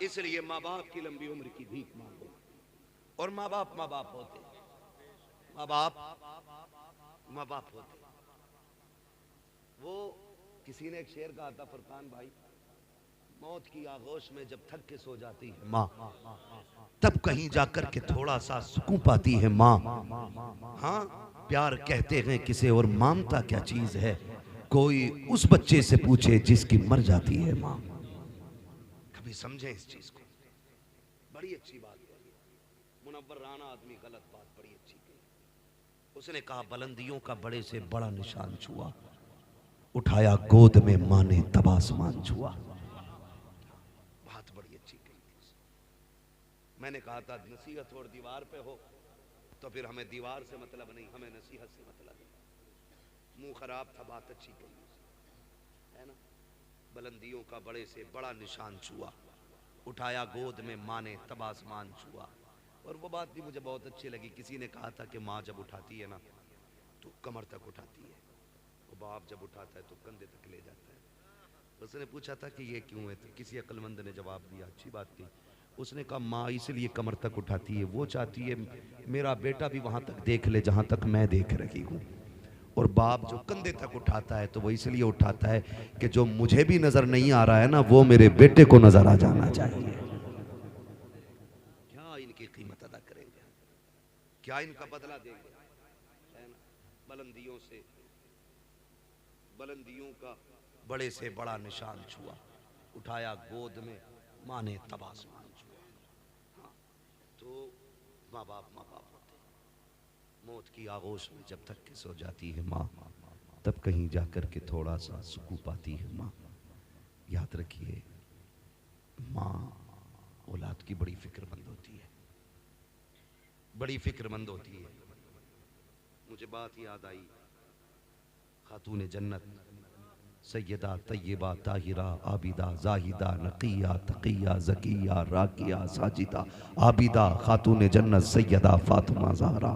इसलिए माँ बाप की लंबी उम्र की भीख मांगो। और माँ बाप होते, माँ बाप होते। वो किसी ने एक शेर कहा था, फरकान भाई, मौत की आगोश में जब थक के सो जाती है माँ, तब कहीं जाकर के थोड़ा सा सुकून पाती है माँ। हाँ, प्यार कहते हैं किसे और ममता क्या चीज है, कोई उस बच्चे से पूछे जिसकी मर जाती है माँ। कभी समझे इस चीज को? बड़ी अच्छी बात है। मुनव्वर राना आदमी गलत बात बड़ी अच्छी कही। उसने कहा बुलंदियों का बड़े से बड़ा निशान छुआ, उठाया गोद में माँ ने तब आसमान छुआ। मैंने कहा था नसीहत और दीवार पे हो तो फिर हमें दीवार से मतलब नहीं, हमें नसीहत से मतलब है। मुंह खराब था, बात अच्छी कही है ना। बुलंदियों का बड़े से बड़ा निशान छुआ, उठाया गोद में माँ ने तब आसमान छुआ। और वो बात भी मुझे बहुत अच्छी लगी। किसी ने कहा था कि माँ जब उठाती है ना तो कमर तक उठाती है, वो बाप जब उठाता है तो कंधे तक ले जाता है। उसने पूछा था कि ये क्यों है, तो किसी अक्लमंद ने जवाब दिया, अच्छी बात थी। उसने कहा माँ इसलिए कमर तक उठाती है, वो चाहती है मेरा बेटा भी वहां तक देख ले जहां तक मैं देख रही हूँ। और बाप जो कंधे तक उठाता है तो वो इसलिए उठाता है कि जो मुझे भी नजर नहीं आ रहा है ना, वो मेरे बेटे को नजर आ जाना चाहिए। क्या इनकी कीमत अदा करेंगे, क्या इनका बदला देंगे, है ना। बुलंदियों से, बुलंदियों का बड़े से बड़ा निशान छुआ, उठाया गोद में माँ ने तब आसमान छुआ। हाँ, तो माँ बाप होते। मौत की आगोश में जब तक के सो जाती है माँ, तब कहीं जाकर के थोड़ा सा सुकून पाती है माँ। याद रखिए, माँ औलाद की बड़ी फिक्रमंद होती है, बड़ी फिक्रमंद होती है। मुझे बात याद आई, खातून जन्नत सैयदा तय्यबा ताहिरा आबिदा जाहिदा नकिया तकिया ज़किया राकिया साजिदा आबिदा खातून जन्नत सैयदा फातिमा ज़हरा।